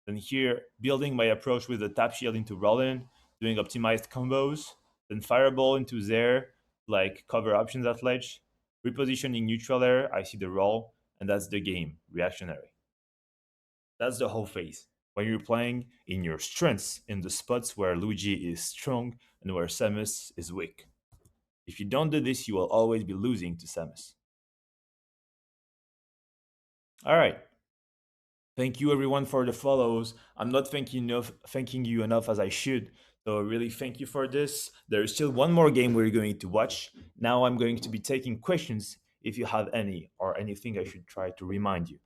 Then here, building my approach with the tap shield into Rollin, doing optimized combos, then fireball into Zair, like cover options at ledge, repositioning neutral air, I see the roll, and that's the game, reactionary. That's the whole phase. When you're playing in your strengths in the spots where Luigi is strong and where Samus is weak. If you don't do this, you will always be losing to Samus. All right. Thank you everyone for the follows. I'm not thanking you enough as I should. So really thank you for this. There is still one more game we're going to watch. Now I'm going to be taking questions if you have any or anything I should try to remind you.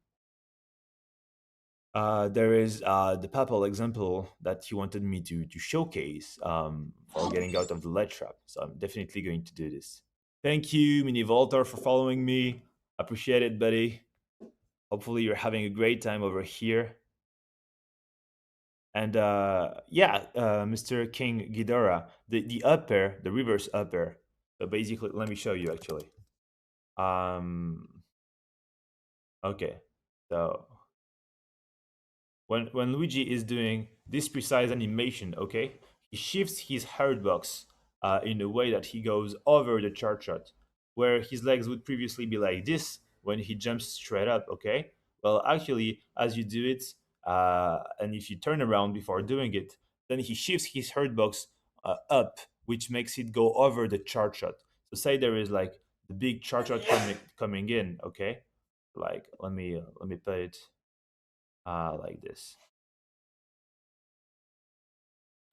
There is the papal example that he wanted me to showcase for getting out of the lead trap. So I'm definitely going to do this. Thank you, Mini Voltor, for following me. Appreciate it, buddy. Hopefully you're having a great time over here. And yeah, Mr. King Ghidorah, the up air, the reverse up air. So basically, let me show you actually. Um, okay, so when Luigi is doing this precise animation, okay, he shifts his hard box in a way that he goes over the chart shot, where his legs would previously be like this when he jumps straight up, okay? Well, actually, as you do it, and if you turn around before doing it, then he shifts his hard box up, which makes it go over the chart shot. So say there is like the big chart shot coming in, okay? Like let me put it like this.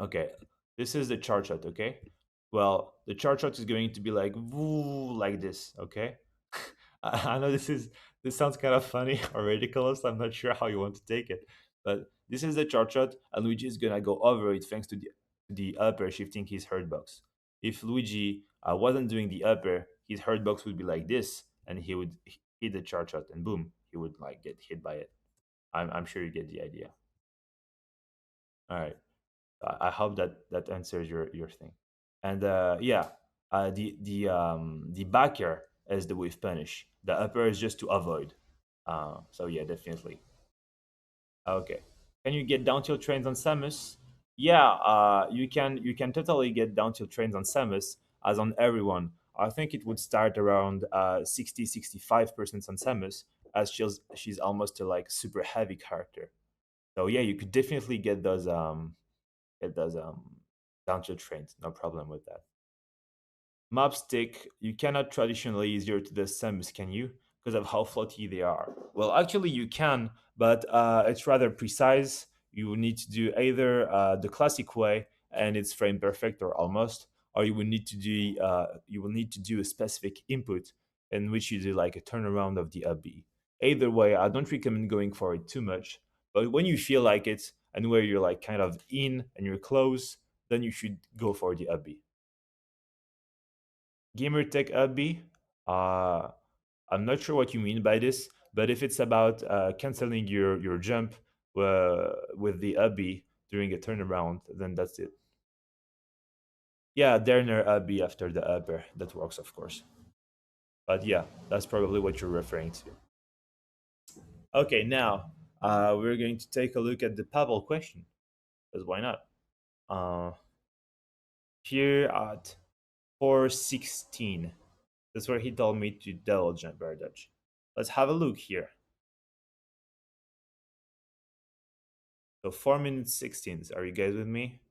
Okay, this is the chart shot, okay? Well, the chart shot is going to be like woo, like this, okay? I know this sounds kind of funny or ridiculous. I'm not sure how you want to take it, but this is the chart shot, and Luigi is gonna go over it thanks to the upper shifting his hurt box. If Luigi wasn't doing the upper, his hurt box would be like this, and he would hit the chart shot, and boom, he would like get hit by it. I'm sure you get the idea. All right. I hope that answers your thing. And yeah, the backer is the wave punish. The upper is just to avoid. So yeah, definitely. Okay. Can you get down tilt trains on Samus? Yeah, you can totally get down tilt trains on Samus as on everyone. I think it would start around 60-65% on Samus as she's almost a like super heavy character. So yeah, you could definitely get those down tilt trains. No problem with that. Mobstick, you cannot traditionally zero to the Samus, can you? Because of how floaty they are. Well, actually, you can, but it's rather precise. You will need to do either the classic way, and it's frame perfect or almost, or you will need to do a specific input in which you do like a turnaround of the up B. Either way, I don't recommend going for it too much. But when you feel like it, and where you're like kind of in and you're close, then you should go for the up B. Gamer Tech Hobby. Uh, I'm not sure what you mean by this, but if it's about canceling your jump with the Hobby during a turnaround, then that's it. Yeah, Derner Hobby after the upper. That works, of course. But yeah, that's probably what you're referring to. Okay, now we're going to take a look at the Pebble question, because why not? Uh, Here at 416, that's where he told me to double jump air dodge. Let's have a look here. So 4 minutes 16. Are you guys with me?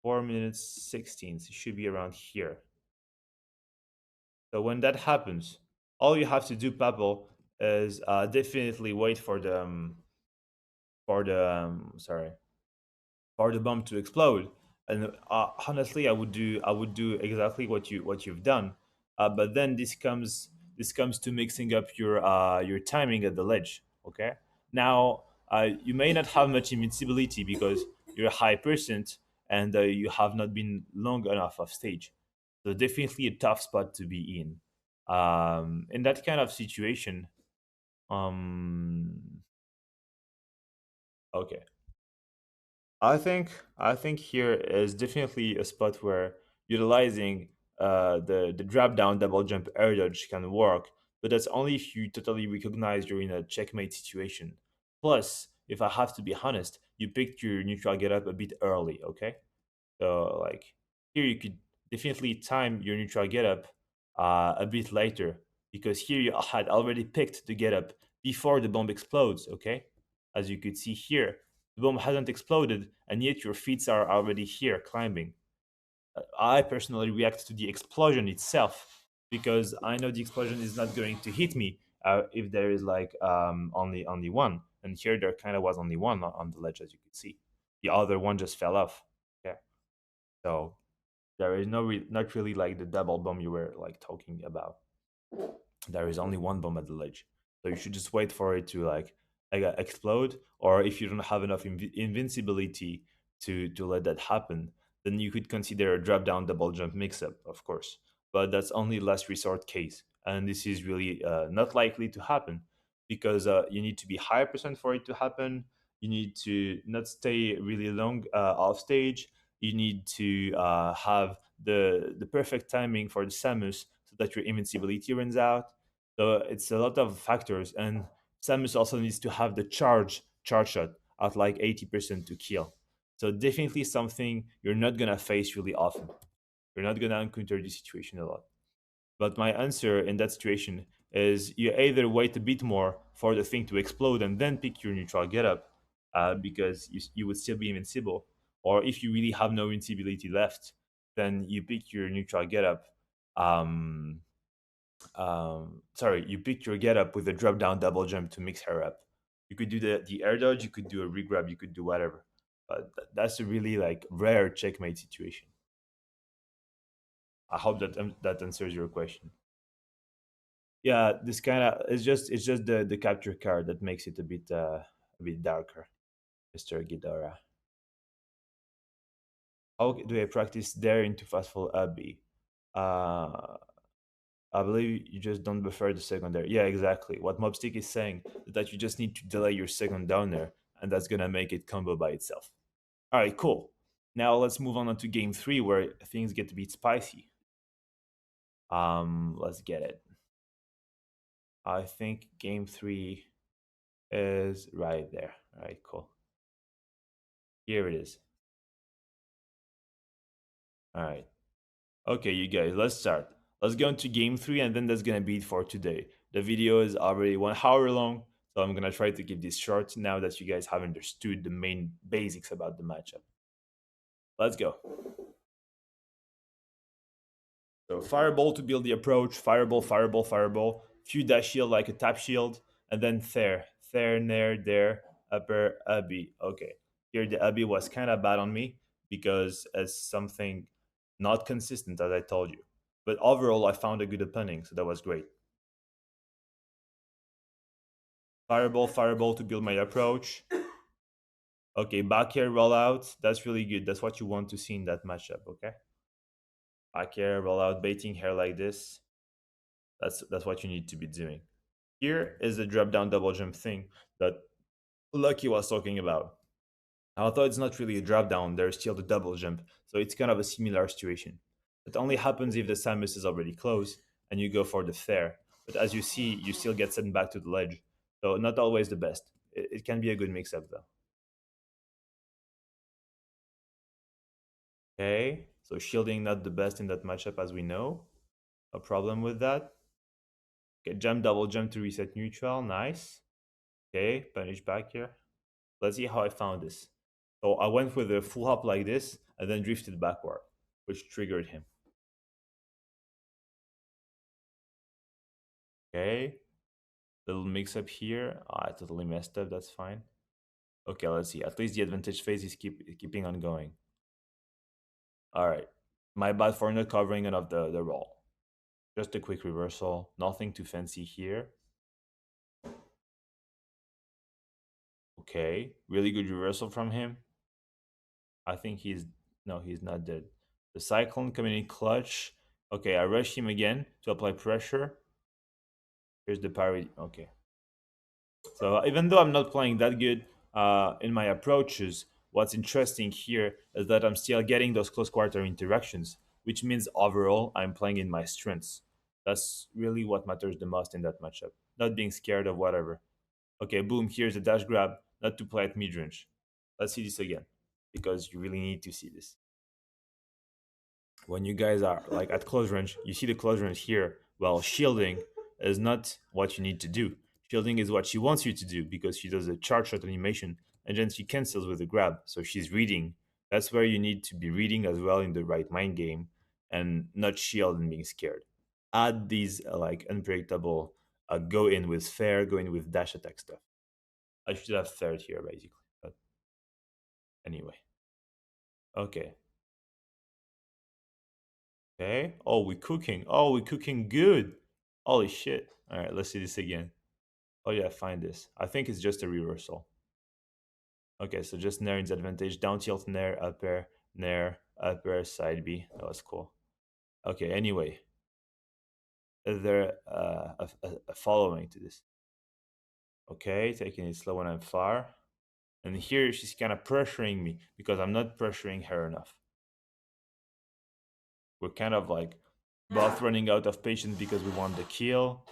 4 minutes 16. It should be around here. So when that happens, all you have to do, Pablo, is definitely wait sorry, for the bomb to explode. And honestly, I would do exactly what you've done. But then this comes to mixing up your timing at the ledge. Okay. Now you may not have much invincibility because you're a high percent and you have not been long enough off stage. So definitely a tough spot to be in. In that kind of situation, um, okay. I think here is definitely a spot where utilizing the drop down double jump air dodge can work, but that's only if you totally recognize you're in a checkmate situation. Plus, if I have to be honest, you picked your neutral get up a bit early, okay? So like here you could definitely time your neutral get up a bit later because here you had already picked the get up before the bomb explodes, okay? As you could see here, the bomb hasn't exploded and yet your feet are already here climbing. I personally react to the explosion itself because I know the explosion is not going to hit me if there is like only one, and here there kind of was only one on the ledge as you could see. The other one just fell off. Okay, so there is not really like the double bomb you were like talking about. There is only one bomb at the ledge, so you should just wait for it to like explode. Or if you don't have enough invincibility to let that happen, then you could consider a drop down double jump mix up, of course. But that's only last resort case, and this is really not likely to happen because you need to be high percent for it to happen. You need to not stay really long off stage. You need to have the perfect timing for the Samus so that your invincibility runs out. So it's a lot of factors, and Samus also needs to have the charge shot at like 80% to kill. So definitely something you're not gonna face really often. You're not gonna encounter this situation a lot. But my answer in that situation is you either wait a bit more for the thing to explode and then pick your neutral getup because you would still be invincible. Or if you really have no invincibility left, then you pick your neutral getup. Um, Sorry, you pick your getup with a drop down double jump to mix her up. You could do the air dodge, you could do a regrab, you could do whatever. But that's a really like rare checkmate situation. I hope that answers your question. Yeah, this kind of it's just the capture card that makes it a bit darker, Mr. Ghidorah. How do I practice there into Fastful Abbey? Uh, I believe you just don't prefer the secondary. Yeah, exactly. What Mobstick is saying is that you just need to delay your second down there, and that's gonna make it combo by itself. All right, cool. Now let's move on to game three, where things get a bit spicy. Let's get it. I think game three is right there. All right, cool. Here it is. All right. Okay, you guys, let's start. Let's go into game three, and then that's gonna be it for today. The video is already 1 hour long, so I'm gonna try to keep this short now that you guys have understood the main basics about the matchup. Let's go. So fireball to build the approach, fireball, fireball, fireball, few dash shield like a tap shield, and then there, nair, there, upper, Abby. Okay, here the Abby was kind of bad on me because as something not consistent as I told you. But overall, I found a good opening, so that was great. Fireball, fireball to build my approach. Okay, back air rollout. That's really good. That's what you want to see in that matchup. Okay, back air rollout, baiting hair like this. That's what you need to be doing. Here is the drop down double jump thing that Lucky was talking about. Although it's not really a drop down, there's still the double jump, so it's kind of a similar situation. It only happens if the Samus is already close and you go for the fair. But as you see, you still get sent back to the ledge, so not always the best. It can be a good mix-up though. Okay, so shielding not the best in that matchup as we know. A problem with that. Okay, jump, double jump to reset neutral. Nice. Okay, punish back here. Let's see how I found this. So I went with a full hop like this and then drifted backward, which triggered him. Okay, little mix up here. Oh, I totally messed up. That's fine. Okay, let's see. At least the advantage phase is keeping on going. All right. My bad for not covering enough the roll. Just a quick reversal. Nothing too fancy here. Okay. Really good reversal from him. I think he's... No, he's not dead. The Cyclone coming in clutch. Okay, I rush him again to apply pressure. Here's the parry. Okay. So even though I'm not playing that good in my approaches, what's interesting here is that I'm still getting those close quarter interactions, which means overall I'm playing in my strengths. That's really what matters the most in that matchup. Not being scared of whatever. Okay, boom, here's a dash grab, not to play at midrange. Let's see this again, because you really need to see this. When you guys are like at close range, you see the close range here. Well, shielding is not what you need to do. Shielding is what she wants you to do because she does a charge shot animation and then she cancels with a grab. So she's reading. That's where you need to be reading as well in the right mind game and not shield and being scared. Add these like unpredictable go in with fair, go in with dash attack stuff. I should have third here basically. But anyway. Okay. Okay. Oh, we're cooking. Oh, we're cooking good. Holy shit. All right, let's see this again. Oh, yeah, find this. I think it's just a reversal. Okay, so just Nair is advantage. Down tilt, Nair, up air, side B. That was cool. Okay, anyway. Is there a following to this? Okay, taking it slow when I'm far. And here she's kind of pressuring me because I'm not pressuring her enough. We're kind of like both running out of patience because we want the kill.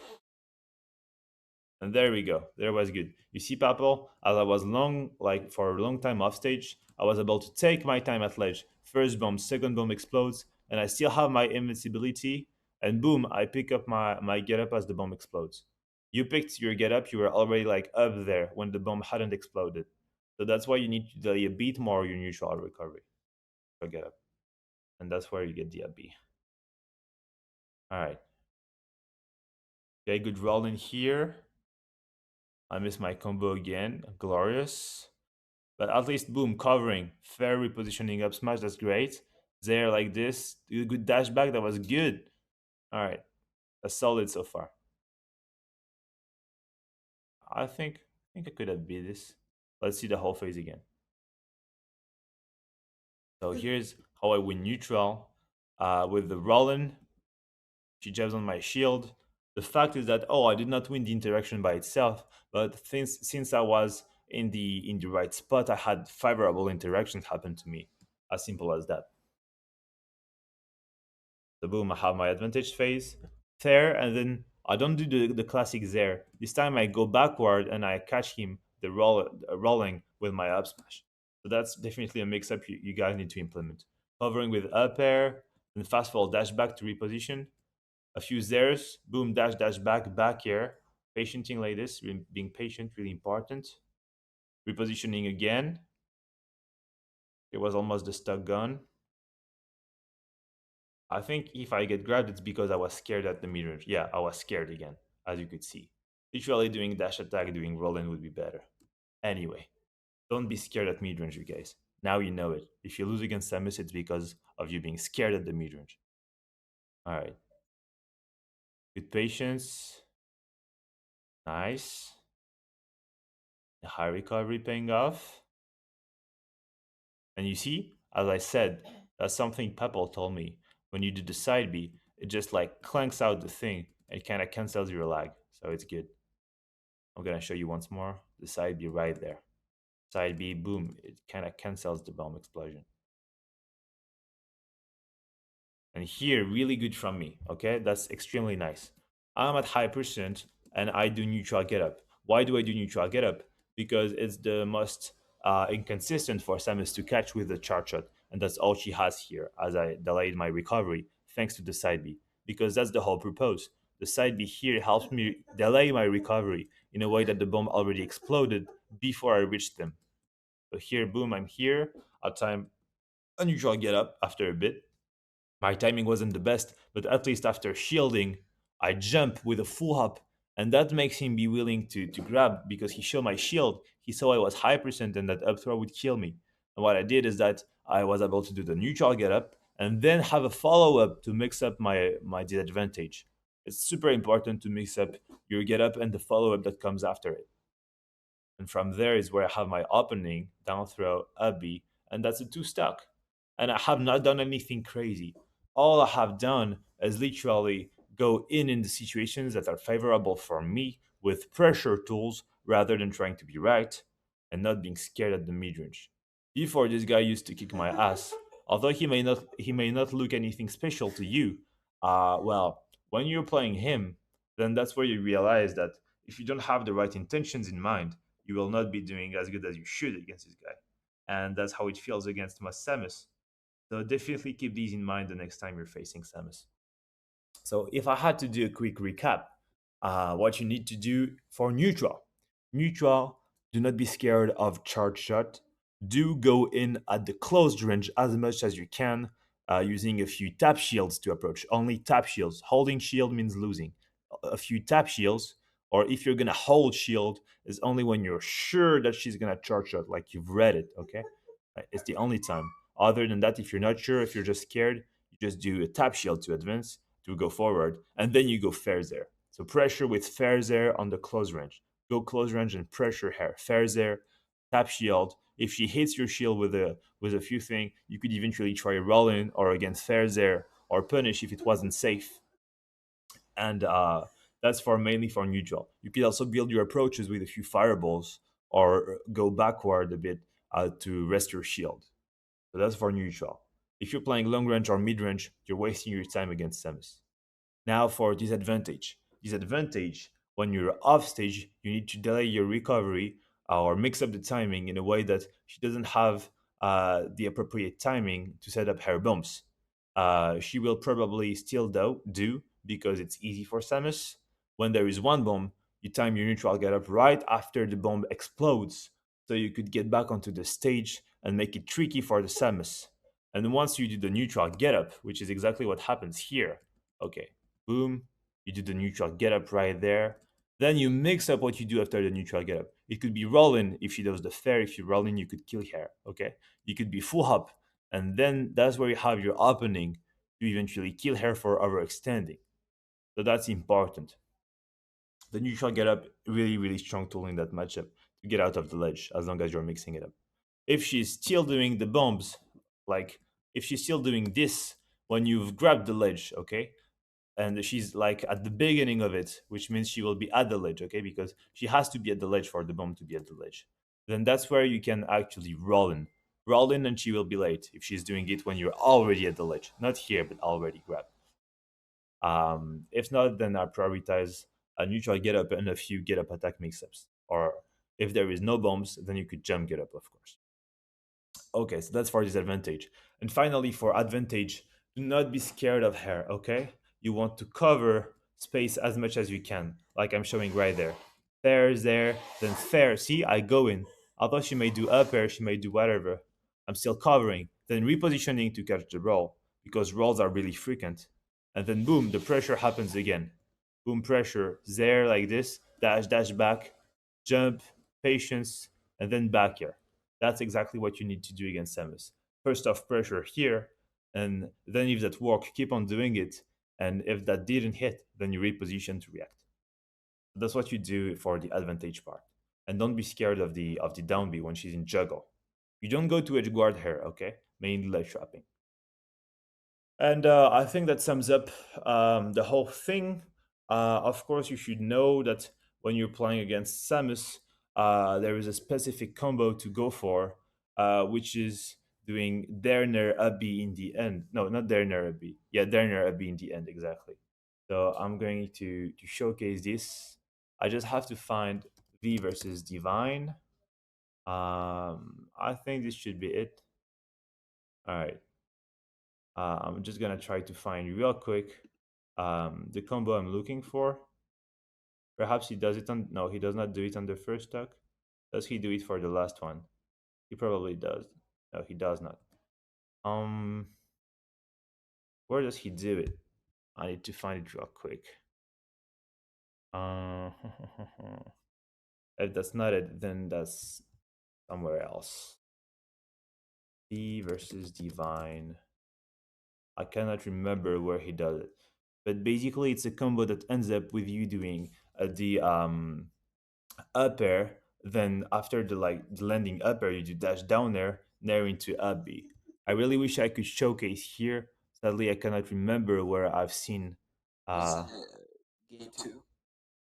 And there we go. There was good. You see, Papel, as I was long, like for a long time off stage, I was able to take my time at ledge. First bomb, second bomb explodes, and I still have my invincibility. And boom, I pick up my get up as the bomb explodes. You picked your get up, you were already like up there when the bomb hadn't exploded. So that's why you need to delay a bit more your neutral recovery. So get up. And that's where you get the up B. Alright. Okay, good roll in here. I missed my combo again. Glorious. But at least, boom, covering. Fair repositioning up smash, that's great. Zair like this. Good dash back, that was good. All right, that's solid so far. I think I could have beat this. Let's see the whole phase again. So here's how I win neutral. With the Rollin, she jabs on my shield. The fact is that, oh, I did not win the interaction by itself, but since I was in the right spot, I had favorable interactions happen to me. As simple as that. So boom, I have my advantage phase there, and then I don't do the classic there. This time I go backward and I catch him rolling with my up smash. So that's definitely a mix-up you guys need to implement. Hovering with up air, then fast fall dash back to reposition. A few Zairs, boom, dash back, back air. Patienting like this, being patient, really important. Repositioning again. It was almost the stuck gun. I think if I get grabbed, it's because I was scared at the midrange. Yeah, I was scared again, as you could see. Literally doing dash attack, doing rolling would be better. Anyway, don't be scared at midrange, you guys. Now you know it. If you lose against Samus, it's because of you being scared at the midrange. Alright. Good patience. Nice. The high recovery paying off. And you see, as I said, that's something Pepple told me. When you do the side B, it just like clanks out the thing. It kind of cancels your lag. So it's good. I'm gonna show you once more. The side B right there. Side B, boom, it kind of cancels the bomb explosion. And here, really good from me, okay? That's extremely nice. I'm at high percent and I do neutral get up. Why do I do neutral get up? because it's the most inconsistent for Samus to catch with the charge shot, and that's all she has here. As I delayed my recovery thanks to the side B, because that's the whole purpose. The side B here helps me delay my recovery in a way that the bomb already exploded before I reached them. So here, boom, I'm here. I'll time a neutral get up after a bit. My timing wasn't the best, but at least after shielding, I jump with a full hop, and that makes him be willing to grab because he saw my shield. He saw I was high percent and that up throw would kill me. And what I did is that I was able to do the neutral get up and then have a follow up to mix up my disadvantage. It's super important to mix up your get up and the follow up that comes after it. And from there is where I have my opening, down throw, up B, and that's a two stack. And I have not done anything crazy. All I have done is literally go in the situations that are favorable for me with pressure tools rather than trying to be right and not being scared at the midrange. Before this guy used to kick my ass, although he may not look anything special to you. Well, when you're playing him, then that's where you realize that if you don't have the right intentions in mind, you will not be doing as good as you should against this guy. And that's how it feels against Samus. So definitely keep these in mind the next time you're facing Samus. So if I had to do a quick recap, what you need to do for neutral, do not be scared of charge shot. Do go in at the closed range as much as you can, using a few tap shields to approach. Only tap shields. Holding shield means losing. A few tap shields, or if you're gonna hold shield, is only when you're sure that she's gonna charge shot, like you've read it. Okay, it's the only time. Other than that, if you're not sure, if you're just scared, you just do a tap shield to advance to go forward, and then you go fair there. So pressure with fair there on the close range. Go close range and pressure her. Fair there, tap shield. If she hits your shield with a few things, you could eventually try roll in or against fair there or punish if it wasn't safe. And that's for mainly for neutral. You could also build your approaches with a few fireballs or go backward a bit to rest your shield. So that's for neutral. If you're playing long range or mid range, you're wasting your time against Samus. Now for disadvantage. Disadvantage, when you're off stage, you need to delay your recovery or mix up the timing in a way that she doesn't have the appropriate timing to set up her bombs. She will probably still do because it's easy for Samus. When there is one bomb, you time your neutral get up right after the bomb explodes, so you could get back onto the stage and make it tricky for the Samus. And once you do the neutral get up, which is exactly what happens here, okay, boom, you do the neutral get up right there. Then you mix up what you do after the neutral get up. It could be rolling if she does the fair. If you roll in, you could kill her. Okay, you could be full hop, and then that's where you have your opening to eventually kill her for overextending. So that's important. The neutral get up, really, really strong tool in that matchup to get out of the ledge as long as you're mixing it up. If she's still doing the bombs, like if she's still doing this when you've grabbed the ledge, okay, and she's like at the beginning of it, which means she will be at the ledge, okay, because she has to be at the ledge for the bomb to be at the ledge. Then that's where you can actually roll in, and she will be late if she's doing it when you're already at the ledge, not here, but already grabbed. If not, then I prioritize a neutral get up and a few get up attack mix ups. Or if there is no bombs, then you could jump get up, of course. Okay, so that's for disadvantage. And finally, for advantage, do not be scared of her, okay? You want to cover space as much as you can, like I'm showing right there. Fair is there, then fair. See, I go in. Although she may do up air, she may do whatever. I'm still covering. Then repositioning to catch the roll, because rolls are really frequent. And then boom, the pressure happens again. Boom, pressure. There, like this. Dash, dash back. Jump, patience, and then back here. That's exactly what you need to do against Samus. First off, pressure here, and then if that worked, keep on doing it. And if that didn't hit, then you reposition to react. That's what you do for the advantage part. And don't be scared of the down B when she's in juggle. You don't go to edge guard her, okay? Mainly ledge trapping. And I think that sums up the whole thing. Of course, you should know that when you're playing against Samus, there is a specific combo to go for, which is doing Derner Abi in the end. No, not Derner Abi. Yeah, Derner Abi in the end, exactly. So I'm going to showcase this. I just have to find V versus Divine. I think this should be it. All right. I'm just gonna try to find real quick the combo I'm looking for. Perhaps he does it on. No, he does not do it on the first stock. Does he do it for the last one? He probably does. No, he does not. Um, where does he do it? I need to find it real quick. Uh, if that's not it, then that's somewhere else. D versus Divine. I cannot remember where he does it, but basically it's a combo that ends up with you doing the up air. Then after the landing up air, you do dash down air, nair into up B. I really wish I could showcase here. Sadly, I cannot remember where I've seen. Was Uh, it game two?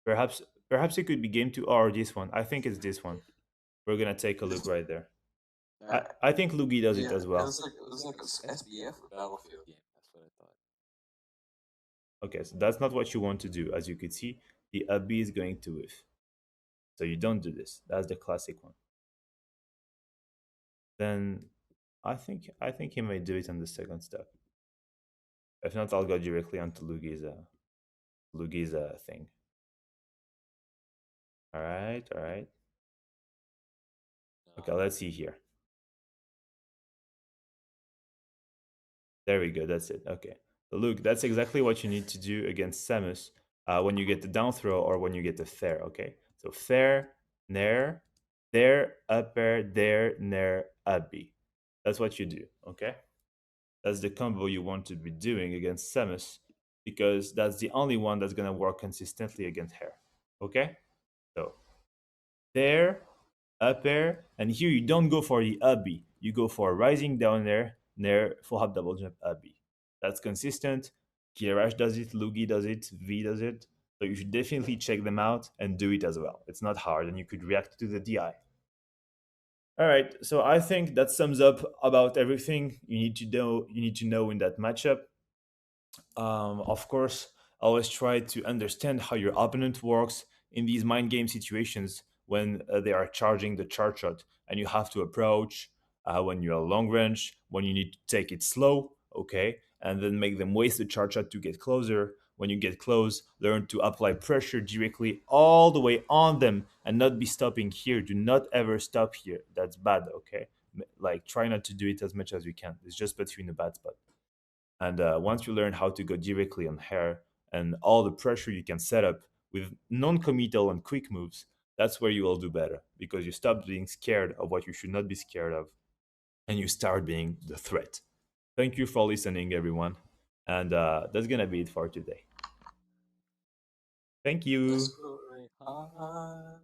perhaps perhaps it could be game two or this one. I think it's this one. We're gonna take a look This right there. one. I think Luigi does it Yeah, as well. it was like a SBF or Battlefield game. That's what I thought. Okay, so that's not what you want to do. As you could see, the up B is going to whiff. So you don't do this. That's the classic one. Then I think he may do it on the second step. If not, I'll go directly onto Lugi's thing. All right, all right. Okay, No. let's see here. There we go. That's it. Okay. So look, that's exactly what you need to do against Samus when you get the down throw or when you get the fair. Okay. So fair, nair, there, up air, there, nair, up B. That's what you do. Okay. That's the combo you want to be doing against Samus because that's the only one that's gonna work consistently against her. Okay. So there, up air, and here you don't go for the up B. You go for rising down there, near full hop double jump up B. That's consistent. Kirash does it, Lugi does it, V does it. So you should definitely check them out and do it as well. It's not hard, and you could react to the DI. All right, so I think that sums up about everything you need to know. You need to know in that matchup. Of course, always try to understand how your opponent works in these mind game situations when they are charging the charge shot and you have to approach when you're long range, when you need to take it slow, okay, and then make them waste the charge shot to get closer. When you get close, learn to apply pressure directly all the way on them and not be stopping here. Do not ever stop here. That's bad, okay? Like, try not to do it as much as you can. It's just puts you in a bad spot. And once you learn how to go directly on hair and all the pressure you can set up with non committal and quick moves, that's where you will do better because you stop being scared of what you should not be scared of and you start being the threat. Thank you for listening, everyone. And that's going to be it for today. Thank Let's you. go right high.